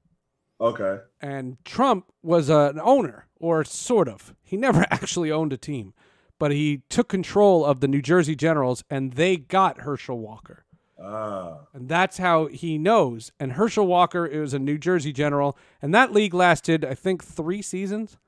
Okay. And Trump was an owner, or sort of. He never actually owned a team, but he took control of the New Jersey Generals, and they got Herschel Walker. And that's how he knows. And Herschel Walker is a New Jersey General, and that league lasted, I think, 3 seasons.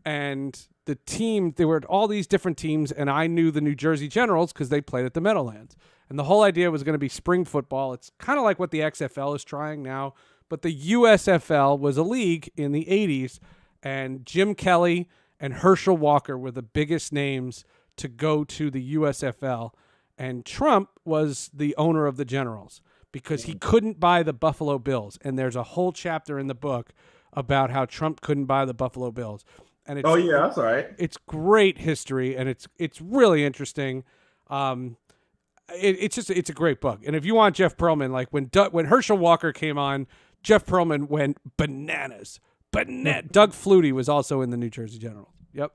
And the team, there were all these different teams, and I knew the New Jersey Generals because they played at the Meadowlands. And the whole idea was going to be spring football. It's kind of like what the XFL is trying now, but the USFL was a league in the 80s, and Jim Kelly and Herschel Walker were the biggest names to go to the USFL. And Trump was the owner of the Generals because he couldn't buy the Buffalo Bills. And there's a whole chapter in the book about how Trump couldn't buy the Buffalo Bills. And it's, that's all right. It's great history, and it's really interesting. It's a great book. And if you want Jeff Pearlman, like when Herschel Walker came on, Jeff Pearlman went bananas. Doug Flutie was also in the New Jersey Generals. Yep,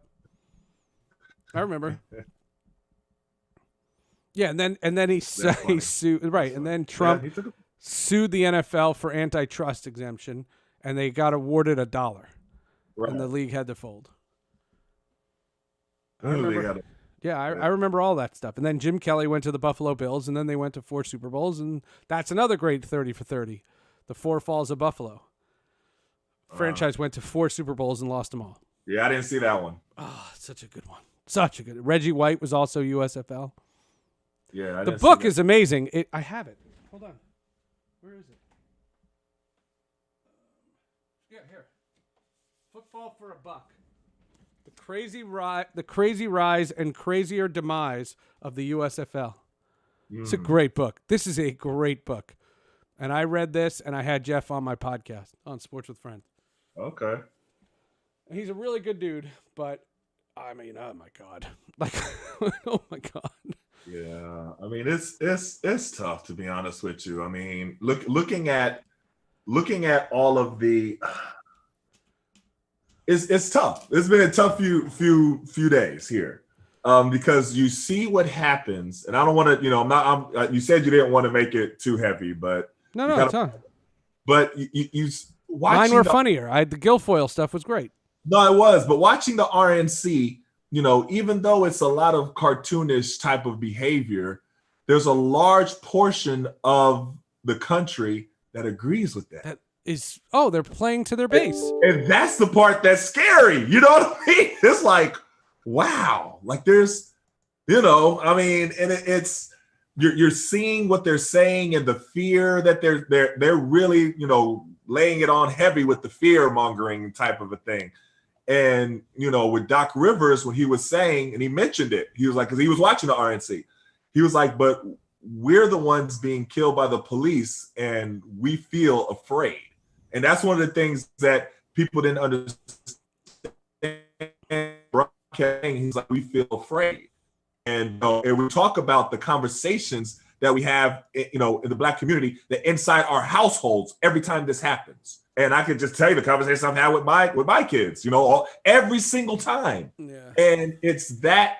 I remember. Yeah, and then he sued, right, and then Trump sued the NFL for antitrust exemption, and they got awarded $1, and the league had to fold. I remember all that stuff. And then Jim Kelly went to the Buffalo Bills, and then they went to 4 Super Bowls, and that's another great 30 for 30. The 4 Falls of Buffalo. Franchise went to 4 Super Bowls and lost them all. Yeah, I didn't see that one. Oh, such a good one. Such a good. Reggie White was also USFL. Yeah, the book is amazing. I have it. Hold on. Where is it? Yeah, here. Football for $1. The crazy rise and crazier demise of the USFL. It's a great book. This is a great book. And I read this, and I had Jeff on my podcast on Sports with Friends. Okay. And he's a really good dude, but I mean, oh my God. Like, oh my God. Yeah, I mean it's tough, to be honest with you. I mean, looking at all of the, it's tough. It's been a tough few days here, because you see what happens, and I don't want to, you said you didn't want to make it too heavy, but no, it's not. But you mine were funnier. The Guilfoyle stuff was great. No, it was, but watching the RNC. Even though it's a lot of cartoonish type of behavior, there's a large portion of the country that agrees with that. They're playing to their base. And that's the part that's scary. You know what I mean? It's like, wow. Like there's, I mean, and it's, you're seeing what they're saying and the fear that they're really, laying it on heavy with the fear mongering type of a thing. And, with Doc Rivers, when he was saying, and he mentioned it, he was like, because he was watching the RNC, he was like, but we're the ones being killed by the police and we feel afraid. And that's one of the things that people didn't understand. He's like, we feel afraid. And, and we talk about the conversations that we have, in the Black community, that inside our households every time this happens. And I could just tell you the conversation I've had with my kids, every single time. Yeah. And it's that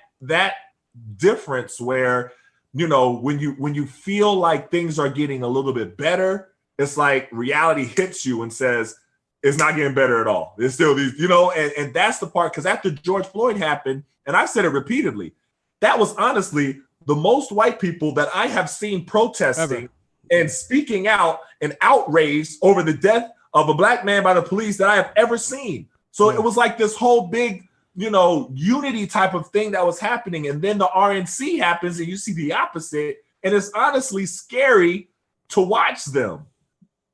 difference where, when you feel like things are getting a little bit better, it's like reality hits you and says, it's not getting better at all. There's still these, and that's the part, because after George Floyd happened, and I've said it repeatedly, that was honestly the most white people that I have seen protesting and speaking out and outraged over the death of a Black man by the police that I have ever seen. So it was like this whole big, unity type of thing that was happening. And then the RNC happens and you see the opposite. And it's honestly scary to watch them.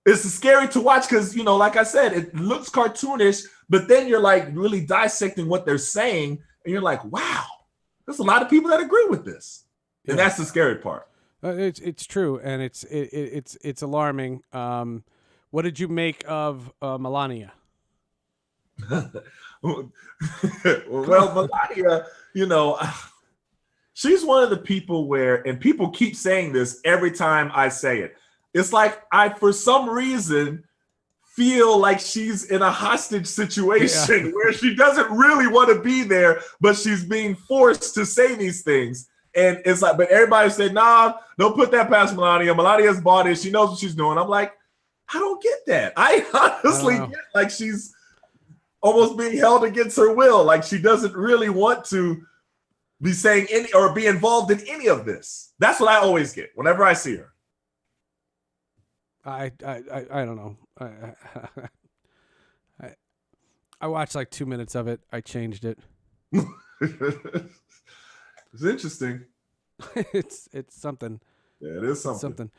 It's scary to watch because, like I said, it looks cartoonish, But then you're like really dissecting what they're saying, and you're like, wow, there's a lot of people that agree with this, and that's the scary part. It's true, and it's alarming. What did you make of Melania? Well, Melania, she's one of the people where, and people keep saying this every time I say it. It's like I, for some reason, feel like she's in a hostage situation where she doesn't really want to be there, but she's being forced to say these things. And it's like, but everybody said, nah, don't put that past Melania. Melania's bought it. She knows what she's doing. I'm like, I don't get that. I honestly get like she's almost being held against her will. Like she doesn't really want to be saying any or be involved in any of this. That's what I always get whenever I see her. I don't know. I watched like 2 minutes of it. I changed it. It's interesting. It's something. Yeah, it is something.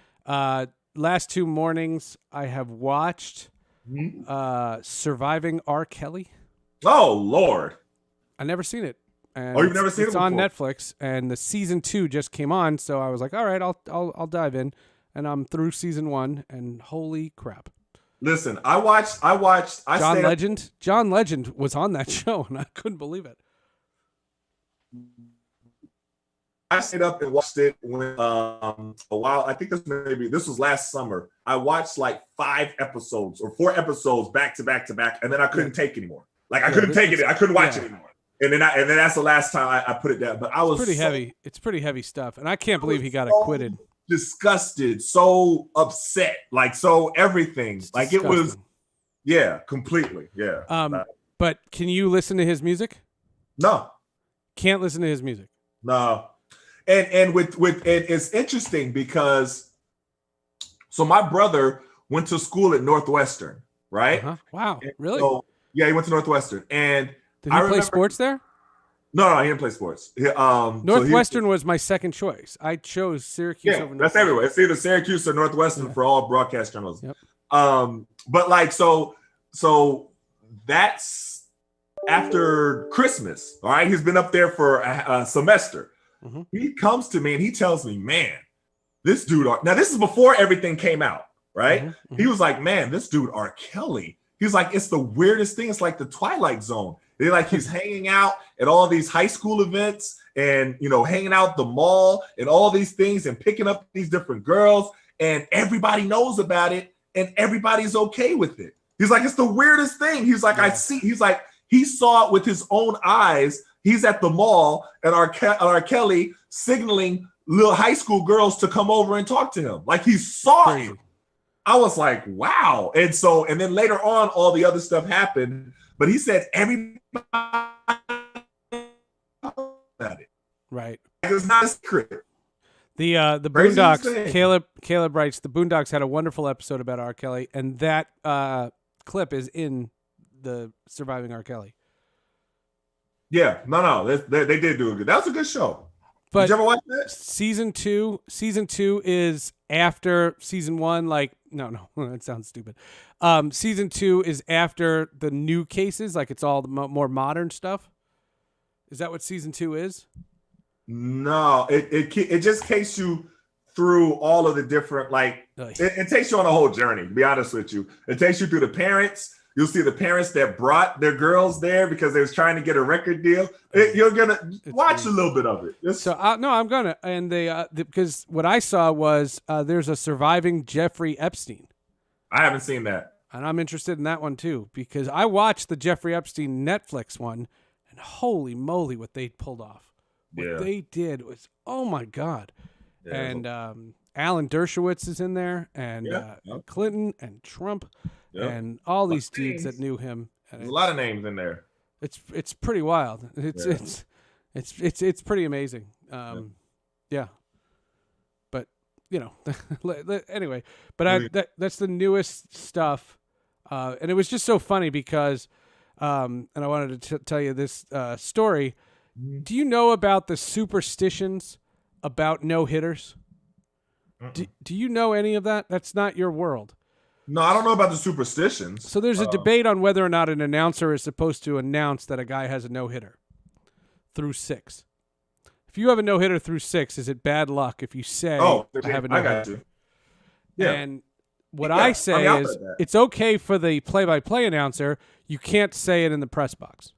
Last 2 mornings I have watched Surviving R. Kelly. Oh Lord. I never seen it. And you've never seen it before? It's on Netflix, and the season 2 just came on, so I was like, all right, I'll dive in. And I'm through season 1, and holy crap. Listen, I watched John Legend. John Legend was on that show, and I couldn't believe it. I stayed up and watched it when a while. I think this was last summer. I watched like 5 episodes or 4 episodes back to back to back, and then I couldn't take anymore. Like I couldn't take it. I couldn't watch it anymore. And then that's the last time I put it down. But I was pretty heavy. It's pretty heavy stuff, and I can't believe he got acquitted. Disgusted, so upset, like so everything. It's like disgusting. It was, yeah, completely, yeah. But can you listen to his music? No, can't listen to his music. No, and with it's interesting because so my brother went to school at Northwestern, right? Wow, and really? So, yeah, he went to Northwestern, and did he play sports there? No, he didn't play sports. Northwestern was my second choice. I chose Syracuse over Northwestern. That's everywhere. It's either Syracuse or Northwestern for all broadcast journalism. Yep. But like so that's after Christmas. All right, he's been up there for a semester. Mm-hmm. He comes to me and he tells me, "Man, this dude." Now this is before everything came out, right? Mm-hmm. He was like, "Man, this dude R. Kelly." He's like, "It's the weirdest thing. It's like the Twilight Zone." They're like he's hanging out at all these high school events and, hanging out at the mall and all these things and picking up these different girls, and everybody knows about it and everybody's okay with it. He's like, it's the weirdest thing. He's like, he's like, he saw it with his own eyes. He's at the mall and R. Kelly signaling little high school girls to come over and talk to him. Like he saw it. I was like, wow. And then later on, all the other stuff happened. But he said everybody about it. Right. It's not a secret. The Boondocks, Caleb writes, the Boondocks had a wonderful episode about R. Kelly, and that clip is in the Surviving R. Kelly. Yeah, no, they did do it good. That was a good show. But did you ever watch that? Season two is after season 1. Like, no, that sounds stupid. Season 2 is after the new cases. Like, it's all the more modern stuff. Is that what season 2 is? No, it just takes you through all of the different, like, it takes you on a whole journey, to be honest with you. It takes you through the parents. You'll see the parents that brought their girls there because they was trying to get a record deal. You're going to watch a little bit of it. I'm going to. And because what I saw was there's a Surviving Jeffrey Epstein. I haven't seen that. And I'm interested in that one too, because I watched the Jeffrey Epstein Netflix one, and holy moly, what they pulled off. What they did was, oh my God. Yeah. And Alan Dershowitz is in there, and Clinton and Trump. Yep. And all these dudes that knew him. There's a lot of names in there. It's pretty wild. It's pretty amazing. Yeah. But anyway. But that's the newest stuff, and it was just so funny because, and I wanted to tell you this story. Mm-hmm. Do you know about the superstitions about no hitters? Do you know any of that? That's not your world. No, I don't know about the superstitions. So there's a debate on whether or not an announcer is supposed to announce that a guy has a no-hitter through 6. If you have a no-hitter through 6, is it bad luck if you say, I have a no-hitter? I got you. Yeah. And what I say is it's okay for the play-by-play announcer. You can't say it in the press box.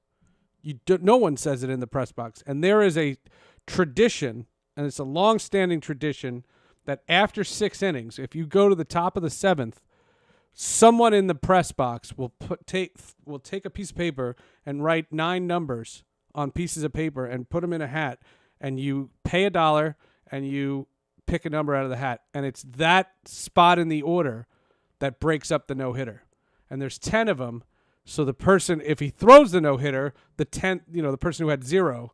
No one says it in the press box. And there is a tradition, and it's a long-standing tradition, that after 6 innings, if you go to the top of the 7th, someone in the press box will take a piece of paper and write 9 numbers on pieces of paper and put them in a hat, and you pay $1 and you pick a number out of the hat, and it's that spot in the order that breaks up the no-hitter. And there's 10 of them, so the person, if he throws the no-hitter, the person who had 0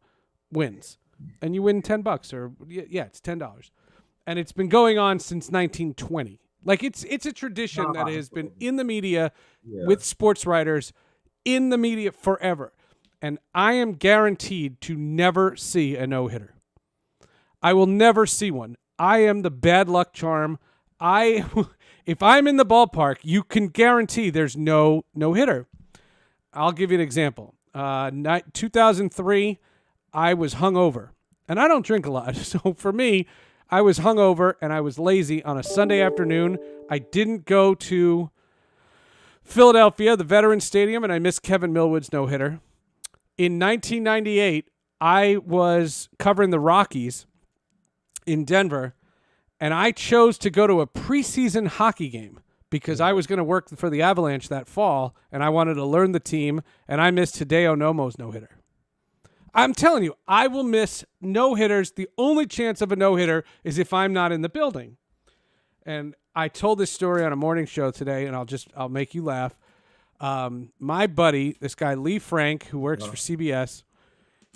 wins, and you win $10 or it's $10, and it's been going on since 1920. Like it's a tradition that has been in the media with sports writers in the media forever. And I am guaranteed to never see a no-hitter. I will never see one. I am the bad luck charm. If I'm in the ballpark, you can guarantee there's no no-hitter. I'll give you an example. 2003, I was hungover. And I don't drink a lot. So for me, I was hungover and I was lazy on a Sunday afternoon. I didn't go to Philadelphia, the Veterans Stadium, and I missed Kevin Millwood's no-hitter. In 1998, I was covering the Rockies in Denver, and I chose to go to a preseason hockey game because I was going to work for the Avalanche that fall, and I wanted to learn the team, and I missed Hideo Nomo's no-hitter. I'm telling you, I will miss no-hitters. The only chance of a no-hitter is if I'm not in the building. And I told this story on a morning show today, and I'll make you laugh. My buddy, this guy Lee Frank, who works for CBS,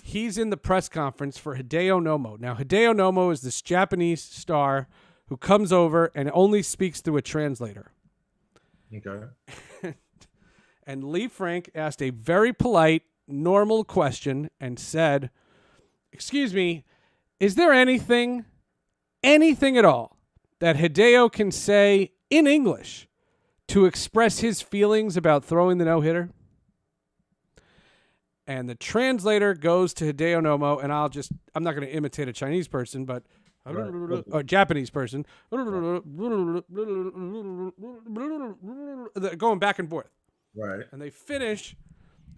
he's in the press conference for Hideo Nomo. Now, Hideo Nomo is this Japanese star who comes over and only speaks through a translator. Okay. And Lee Frank asked a very polite, normal question and said, "Excuse me, is there anything at all that Hideo can say in English to express his feelings about throwing the no-hitter?" And the translator goes to Hideo Nomo, and I'm not going to imitate a Chinese person, but or a Japanese person, going back and forth. Right. And they finish,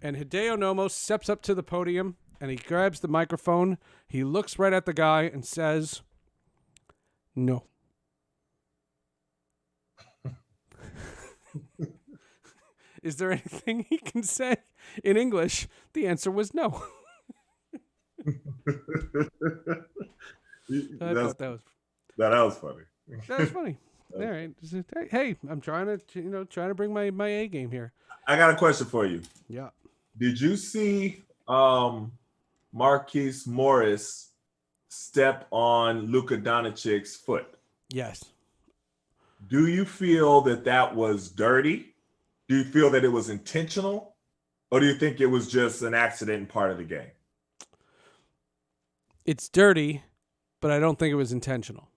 and Hideo Nomo steps up to the podium, and he grabs the microphone. He looks right at the guy and says, "No." Is there anything he can say in English? The answer was no. That was funny. That was funny. All right. Hey, I'm trying to bring my A game here. I got a question for you. Yeah. Did you see Marquise Morris step on Luka Doncic's foot? Yes. Do you feel that was dirty? Do you feel that it was intentional? Or do you think it was just an accident and part of the game? It's dirty, but I don't think it was intentional.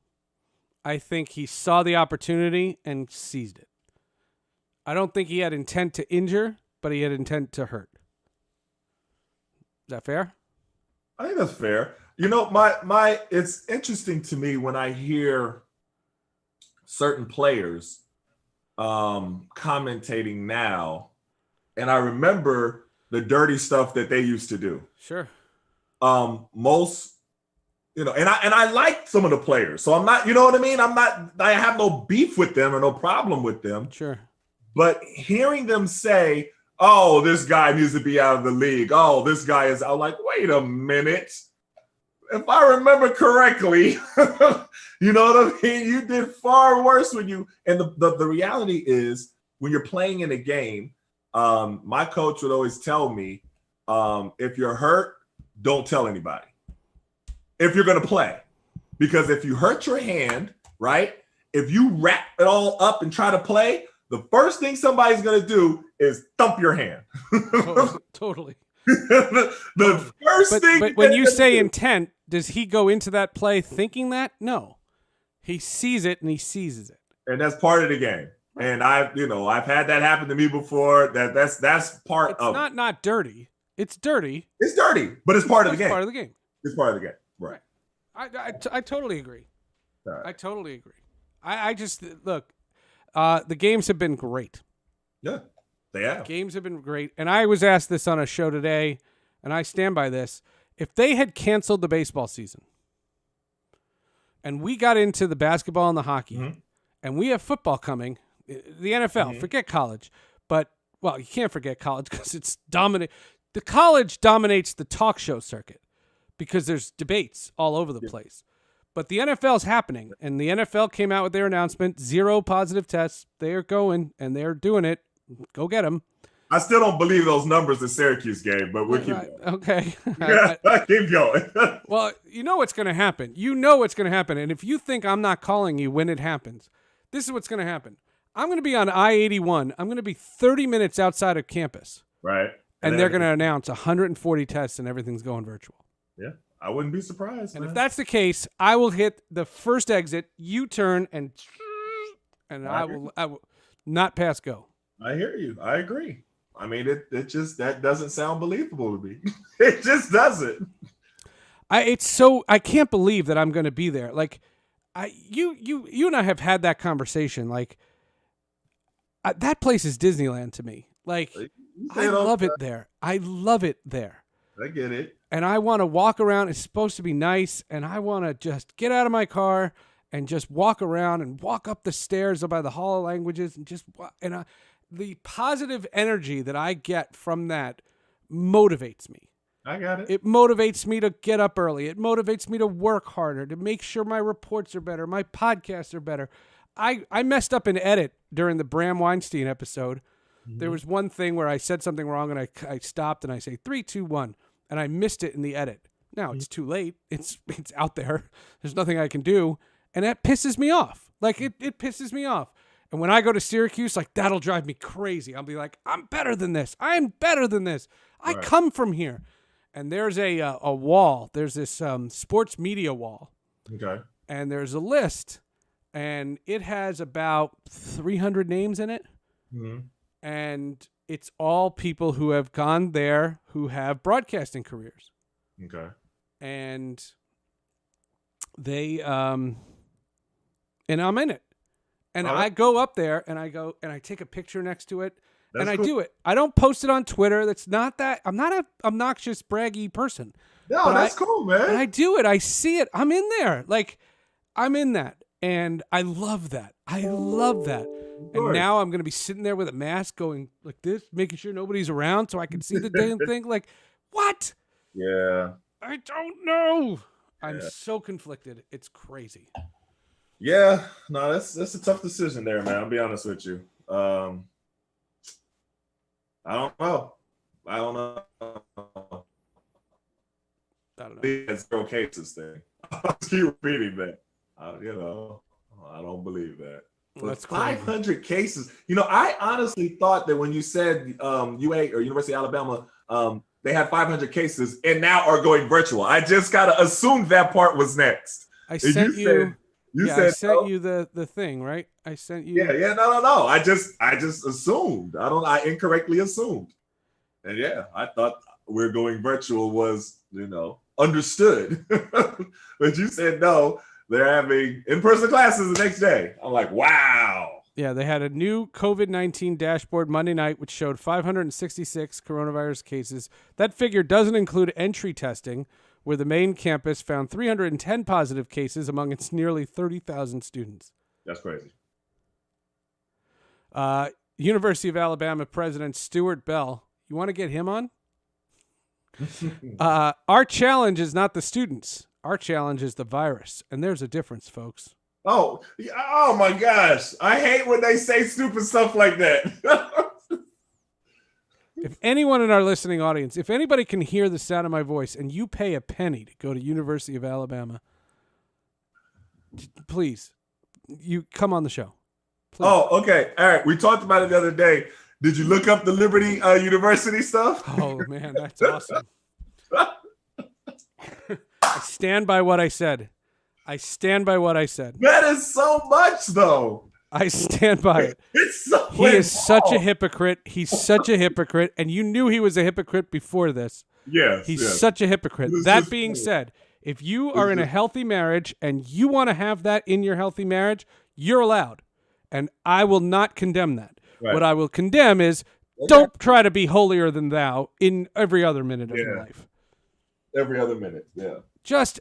I think he saw the opportunity and seized it. I don't think he had intent to injure, but he had intent to hurt. Is that fair? I think that's fair. My it's interesting to me when I hear certain players commentating now, and I remember the dirty stuff that they used to do. Sure. Most, and I like some of the players, so I'm not, you know what I mean? I have no beef with them or no problem with them. Sure. But hearing them say, "Oh, this guy needs to be out of the league. Oh, this guy is," I'm like, wait a minute. If I remember correctly, you know what I mean? You did far worse when you, and the reality is when you're playing in a game, my coach would always tell me, if you're hurt, don't tell anybody if you're going to play. Because if you hurt your hand, right, if you wrap it all up and try to play, the first thing somebody's going to do is thump your hand. Totally. the first thing. But when you say intent, does he go into that play thinking that? No. He sees it and he seizes it. And that's part of the game. And I've had that happen to me before. That's part of it. It's not dirty. It's dirty. It's dirty, but it's part of the game. Part of the game. It's part of the game. Right. I totally agree. Right. I totally agree. I just look. The games have been great. Yeah, they have. Games have been great, and I was asked this on a show today, and I stand by this. If they had canceled the baseball season, and we got into the basketball and the hockey, and we have football coming, the NFL, forget college, but well, you can't forget college because it's dominant. The college dominates the talk show circuit because there's debates all over the place. But the NFL is happening, and the NFL came out with their announcement, 0 positive tests. They are going, and they're doing it. Go get them. I still don't believe those numbers the Syracuse game, but we'll keep going. Okay. Keep going. Well, you know what's going to happen. You know what's going to happen. And if you think I'm not calling you when it happens, this is what's going to happen. I'm going to be on I-81. I'm going to be 30 minutes outside of campus. Right. And they're going to announce 140 tests and everything's going virtual. Yeah. I wouldn't be surprised. And if that's the case, I will hit the first exit, U-turn, and I will not pass go. I hear you. I agree. I mean, it just, that doesn't sound believable to me. It just doesn't. I can't believe that I'm going to be there. Like, you and I have had that conversation. Like, that place is Disneyland to me. Like, I love it there. I love it there. I get it. And I want to walk around. It's supposed to be nice. And I want to just get out of my car and just walk around and walk up the stairs by the Hall of Languages and just, the positive energy that I get from that motivates me. I got it. It motivates me to get up early. It motivates me to work harder, to make sure my reports are better, my podcasts are better. I messed up an edit during the Bram Weinstein episode. There was one thing where I said something wrong and I stopped and I say 3, 2, 1, and I missed it in the edit. Now it's too late. It's out there. There's nothing I can do, and that pisses me off. Like it pisses me off. And when I go to Syracuse, like that'll drive me crazy. I'll be like, I'm better than this. I'm better than this. I come from here. And there's a wall. There's this sports media wall. Okay. And there's a list, and it has about 300 names in it. Mm-hmm. And it's all people who have gone there who have broadcasting careers. Okay. And they and I'm in it. And I go up there and I take a picture next to it. That's and I do it. I don't post it on Twitter. That's not that. I'm not a obnoxious, braggy person. No, that's cool, man. And I do it. I see it. I'm in there. Like, I'm in that. And I love that. I love that. And now I'm going to be sitting there with a mask going like this, making sure nobody's around so I can see the damn thing. Like, what? Yeah. I don't know. I'm so conflicted. It's crazy. Yeah. No, that's a tough decision there, man. I'll be honest with you. I don't know. I don't know. The 0 cases thing. I'll keep repeating that. I don't believe that. That's 500 cases. I honestly thought that when you said UA or University of Alabama, they had 500 cases and now are going virtual. I just gotta assume that part was next. I sent you. I sent no. you the thing, right? I sent you. Yeah. No. I just assumed. I incorrectly assumed. And I thought we're going virtual was, understood. But you said no. They're having in-person classes the next day. I'm like, wow. Yeah, they had a new COVID-19 dashboard Monday night, which showed 566 coronavirus cases. That figure doesn't include entry testing, where the main campus found 310 positive cases among its nearly 30,000 students. That's crazy. University of Alabama President Stuart Bell. You want to get him on? Our challenge is not the students. Our challenge is the virus, and there's a difference, folks. Oh my gosh. I hate when they say stupid stuff like that. If anyone in our listening audience, if anybody can hear the sound of my voice and you pay a penny to go to University of Alabama, please, you come on the show. Please. Oh, okay. All right. We talked about it the other day. Did you look up the Liberty University stuff? Oh, man, that's awesome. I stand by what I said. That is so much, though. I stand by it. He is such a hypocrite. He's such a hypocrite, and you knew he was a hypocrite before this. Yes. He's such a hypocrite. That being said, if you are in a healthy marriage and you want to have that in your healthy marriage, you're allowed. And I will not condemn that. Right. What I will condemn is don't try to be holier than thou in every other minute of your life. Every other minute, Just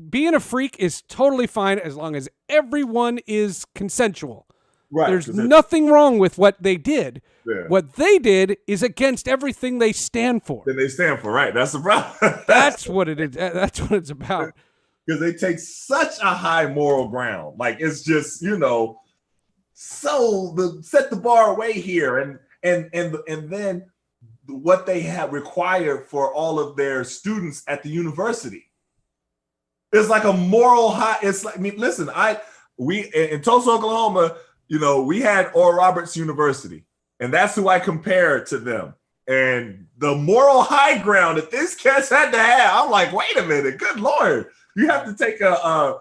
being a freak is totally fine as long as everyone is consensual. Right. There's nothing wrong with what they did. Yeah. What they did is against everything they stand for. That they stand for, right? That's the problem. That's what it is. That's what it's about. Because they take such a high moral ground. Like, it's just, set the bar away here. And then what they have required for all of their students at the university. It's like a moral high. It's like, listen, we in Tulsa, Oklahoma, we had Oral Roberts University, and that's who I compare to them. And the moral high ground that these cats had to have, I'm like, wait a minute, good Lord. You have to take a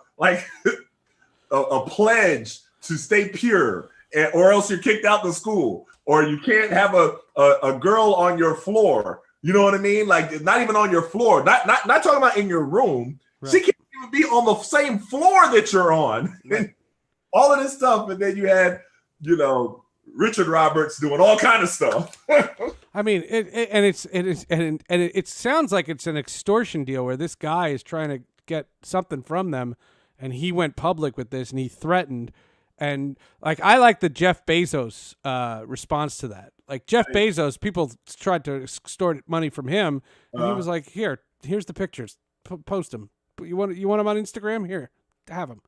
pledge to stay pure, or else you're kicked out of school, or you can't have a girl on your floor. You know what I mean? Like, not even on your floor, not talking about in your room. Right. She can't even be on the same floor that you're on. Right. All of this stuff, and then you had, Richard Roberts doing all kind of stuff. I mean, it sounds like it's an extortion deal where this guy is trying to get something from them, and he went public with this, and he threatened. And I like the Jeff Bezos response to that. Like, Jeff Bezos, people tried to extort money from him, and he was like, here's the pictures, post them. You want them on Instagram? Here, have them.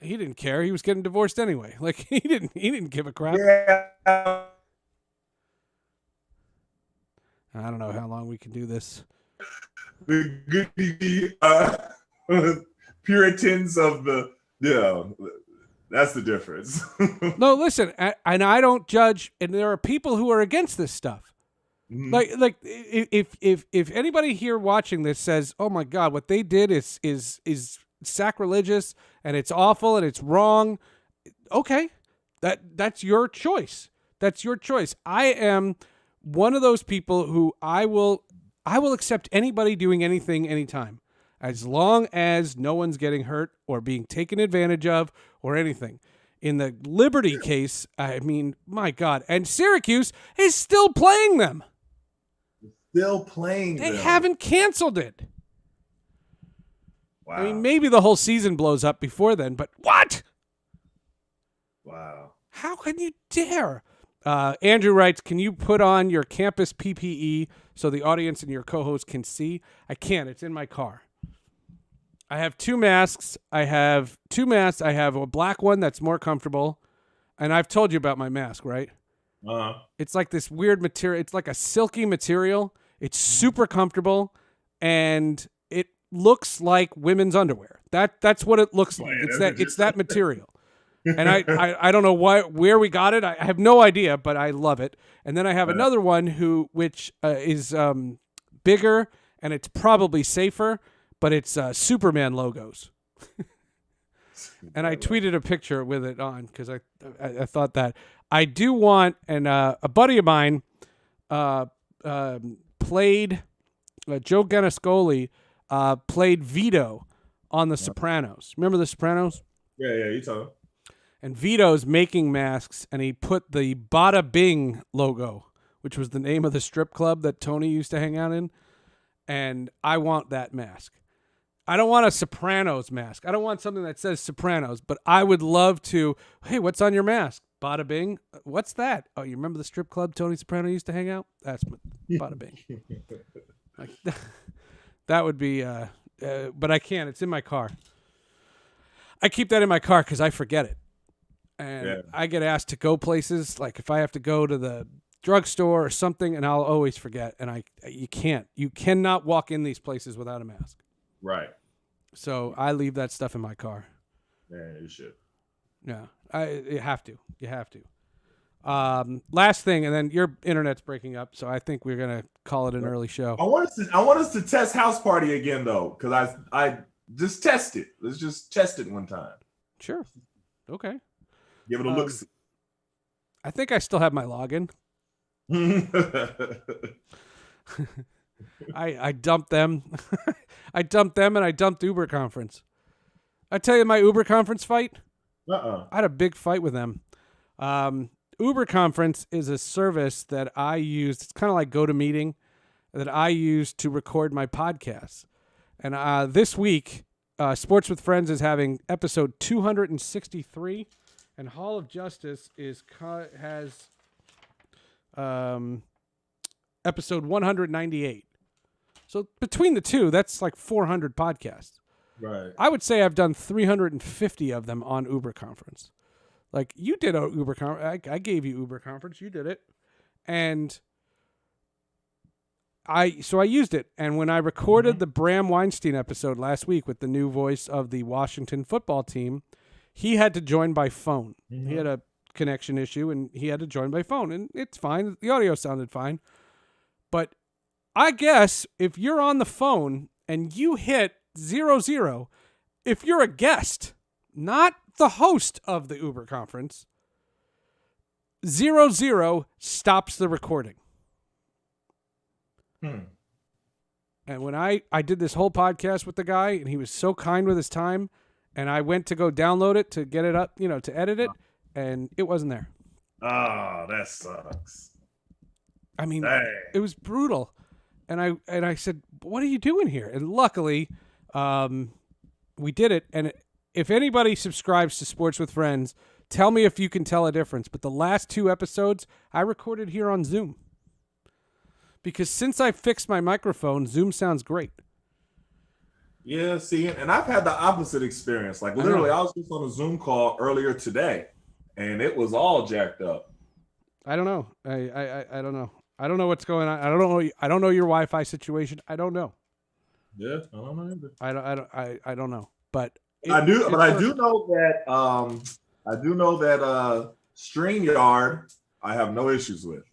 He didn't care. He was getting divorced anyway. Like, he didn't give a crap. Yeah. I don't know how long we can do this. The Puritans of the that's the difference. No, listen, and I don't judge, and there are people who are against this stuff. Mm-hmm. Like if anybody here watching this says, "Oh my God, what they did is sacrilegious and it's awful and it's wrong," okay, that's your choice. That's your choice. I am one of those people who I will accept anybody doing anything anytime, as long as no one's getting hurt or being taken advantage of or anything. In the Liberty case, I mean, my God, and Syracuse is still playing them. They haven't canceled it. Wow. I mean, maybe the whole season blows up before then, but what? Wow. How can you dare? Andrew writes, can you put on your campus PPE so the audience and your co-host can see? I can't. It's in my car. I have two masks. I have a black one that's more comfortable. And I've told you about my mask, right? Uh-huh. It's like this weird material. It's like a silky material. It's super comfortable. And it looks like women's underwear. That's what it looks like. It's that material. And I don't know where we got it. I have no idea, but I love it. And then I have another one which is bigger, and it's probably safer, but it's Superman logos. And I tweeted a picture with it on because I thought that I do want, and a buddy of mine played Joe Ganascoli played Vito on The Sopranos. Remember The Sopranos? Yeah, you told him. And Vito's making masks, and he put the Bada Bing logo, which was the name of the strip club that Tony used to hang out in. And I want that mask. I don't want a Sopranos mask. I don't want something that says Sopranos, but I would love to. Hey, what's on your mask? Bada Bing? What's that? Oh, you remember the strip club Tony Soprano used to hang out? That's Bada Bing. Like, that would be, but I can't. It's in my car. I keep that in my car because I forget it. And I get asked to go places, like if I have to go to the drugstore or something, and I'll always forget. And you cannot walk in these places without a mask. Right. So I leave that stuff in my car. Yeah, you should. Yeah, you have to. You have to. Last thing, and then your internet's breaking up, so I think we're gonna call it an early show. I want us to test House Party again though, because I just test it. Let's just test it one time. Sure. Okay. Give it a look. I think I still have my login. I dumped them. I dumped them and I dumped Uber Conference. I tell you my Uber Conference fight. I had a big fight with them. Uber Conference is a service that I use. It's kind of like GoToMeeting that I use to record my podcasts. And this week, Sports with Friends is having episode 263, and Hall of Justice has episode 198. So between the two, that's like 400 podcasts. Right. I would say I've done 350 of them on Uber Conference. Like you did a Uber Conference. I gave you Uber Conference. You did it. And I used it. And when I recorded the Bram Weinstein episode last week with the new voice of the Washington football team, he had to join by phone. He had a connection issue and he had to join by phone. And it's fine. The audio sounded fine. But I guess if you're on the phone and you hit 00, if you're a guest, not the host of the Uber Conference, 00 stops the recording. And when I did this whole podcast with the guy, and he was so kind with his time, and I went to go download it to get it up, to edit it, and it wasn't there. Oh, that sucks. I mean, it was brutal. And I said, "What are you doing here?" And luckily, we did it. And if anybody subscribes to Sports with Friends, tell me if you can tell a difference. But the last 2 episodes, I recorded here on Zoom. Because since I fixed my microphone, Zoom sounds great. Yeah, see, and I've had the opposite experience. Like literally, I was just on a Zoom call earlier today, and it was all jacked up. I don't know. I don't know. I don't know what's going on. I don't know your Wi-Fi situation. I don't know. Yeah, I don't know either. I don't know. But I do know that StreamYard I have no issues with.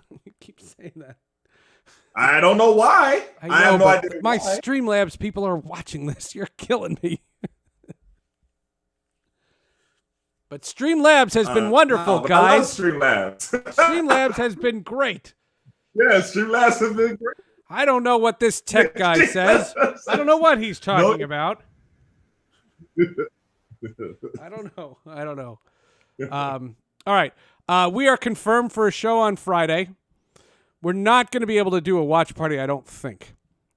You keep saying that. I don't know why. I have no idea. My Streamlabs people are watching this. You're killing me. But Streamlabs has been wonderful, guys. I love Streamlabs. Streamlabs has been great. Yeah, Streamlabs has been great. I don't know what this tech guy says. I don't know what he's talking about. I don't know. All right. We are confirmed for a show on Friday. We're not going to be able to do a watch party, I don't think.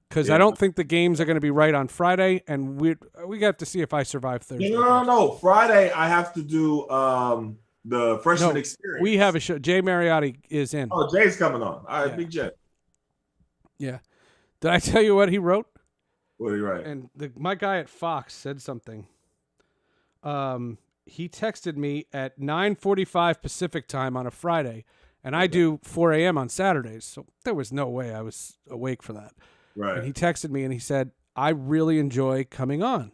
Because I don't think the games are going to be right on Friday, and we got to see if I survive Thursday. No. Friday I have to do the freshman experience. We have a show. Jay Mariotti is in. Oh, Jay's coming on. All right, Big Jay. Yeah. Did I tell you what he wrote? What did he write? And my guy at Fox said something. He texted me at 9:45 Pacific time on a Friday, and I do 4 a.m. on Saturdays, so there was no way I was awake for that. Right. And he texted me and he said, "I really enjoy coming on."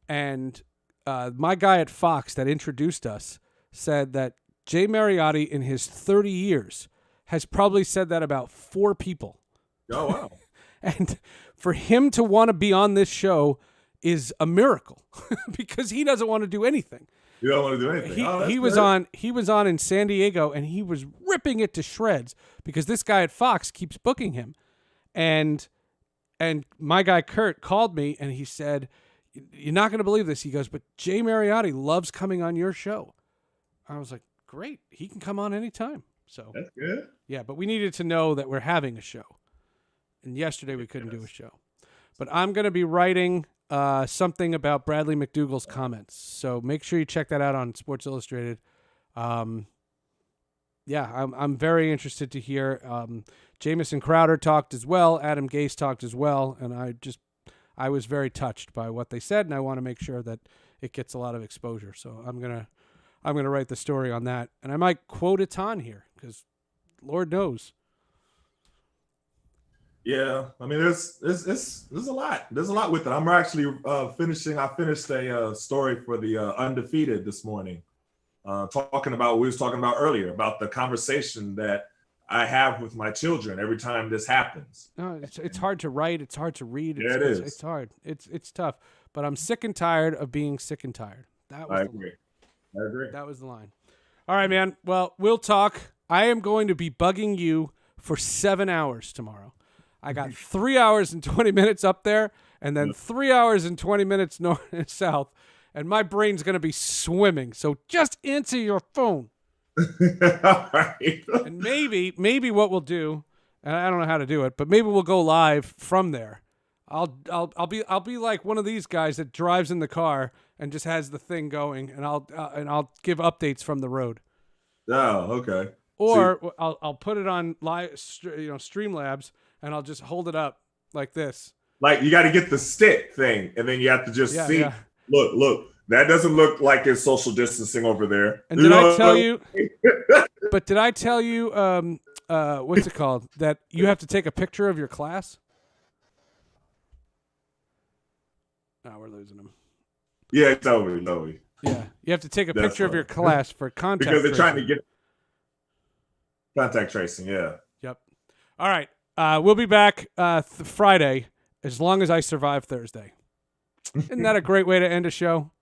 And my guy at Fox that introduced us said that Jay Mariotti in his 30 years has probably said that about 4 people. Oh, wow. And for him to want to be on this show is a miracle because he doesn't want to do anything. You don't want to do anything. He was on in San Diego and he was ripping it to shreds because this guy at Fox keeps booking him. And my guy Kurt called me and he said, "You're not going to believe this." He goes, "But Jay Mariotti loves coming on your show." I was like, "Great. He can come on anytime." So that's good. Yeah, but we needed to know that we're having a show. And yesterday we couldn't do a show. But I'm going to be writing something about Bradley McDougall's comments. So make sure you check that out on Sports Illustrated. I'm very interested to hear. Jamison Crowder talked as well. Adam Gase talked as well. And I was very touched by what they said, and I want to make sure that it gets a lot of exposure. So I'm gonna write the story on that. And I might quote Etan here because Lord knows. Yeah, I mean, there's a lot. There's a lot with it. I'm actually finishing. I finished a story for the Undefeated this morning, talking about what we was talking about earlier about the conversation that I have with my children every time this happens. No, it's hard to write. It's hard to read. It is. It's hard. It's tough. But I'm sick and tired of being sick and tired. I agree. I agree. That was the line. All right, man. Well, we'll talk. I am going to be bugging you for 7 hours tomorrow. I got 3 hours and 20 minutes up there, and then 3 hours and 20 minutes north and south, and my brain's going to be swimming. So just answer your phone. All right. And maybe what we'll do, and I don't know how to do it, but maybe we'll go live from there. I'll be like one of these guys that drives in the car and just has the thing going, and I'll give updates from the road. Oh, okay. Or I'll put it on live, Streamlabs, and I'll just hold it up like this. Like you got to get the stick thing, and then you have to just see. Yeah. Look. That doesn't look like it's social distancing over there. And did I tell you? But did I tell you? What's it called? That you have to take a picture of your class. No, we're losing them. Yeah, tell me. Yeah, you have to take a picture of your class for contact because they're tracing. trying to get contact tracing. Yeah. Yep. All right. We'll be back Friday as long as I survive Thursday. Isn't that a great way to end a show?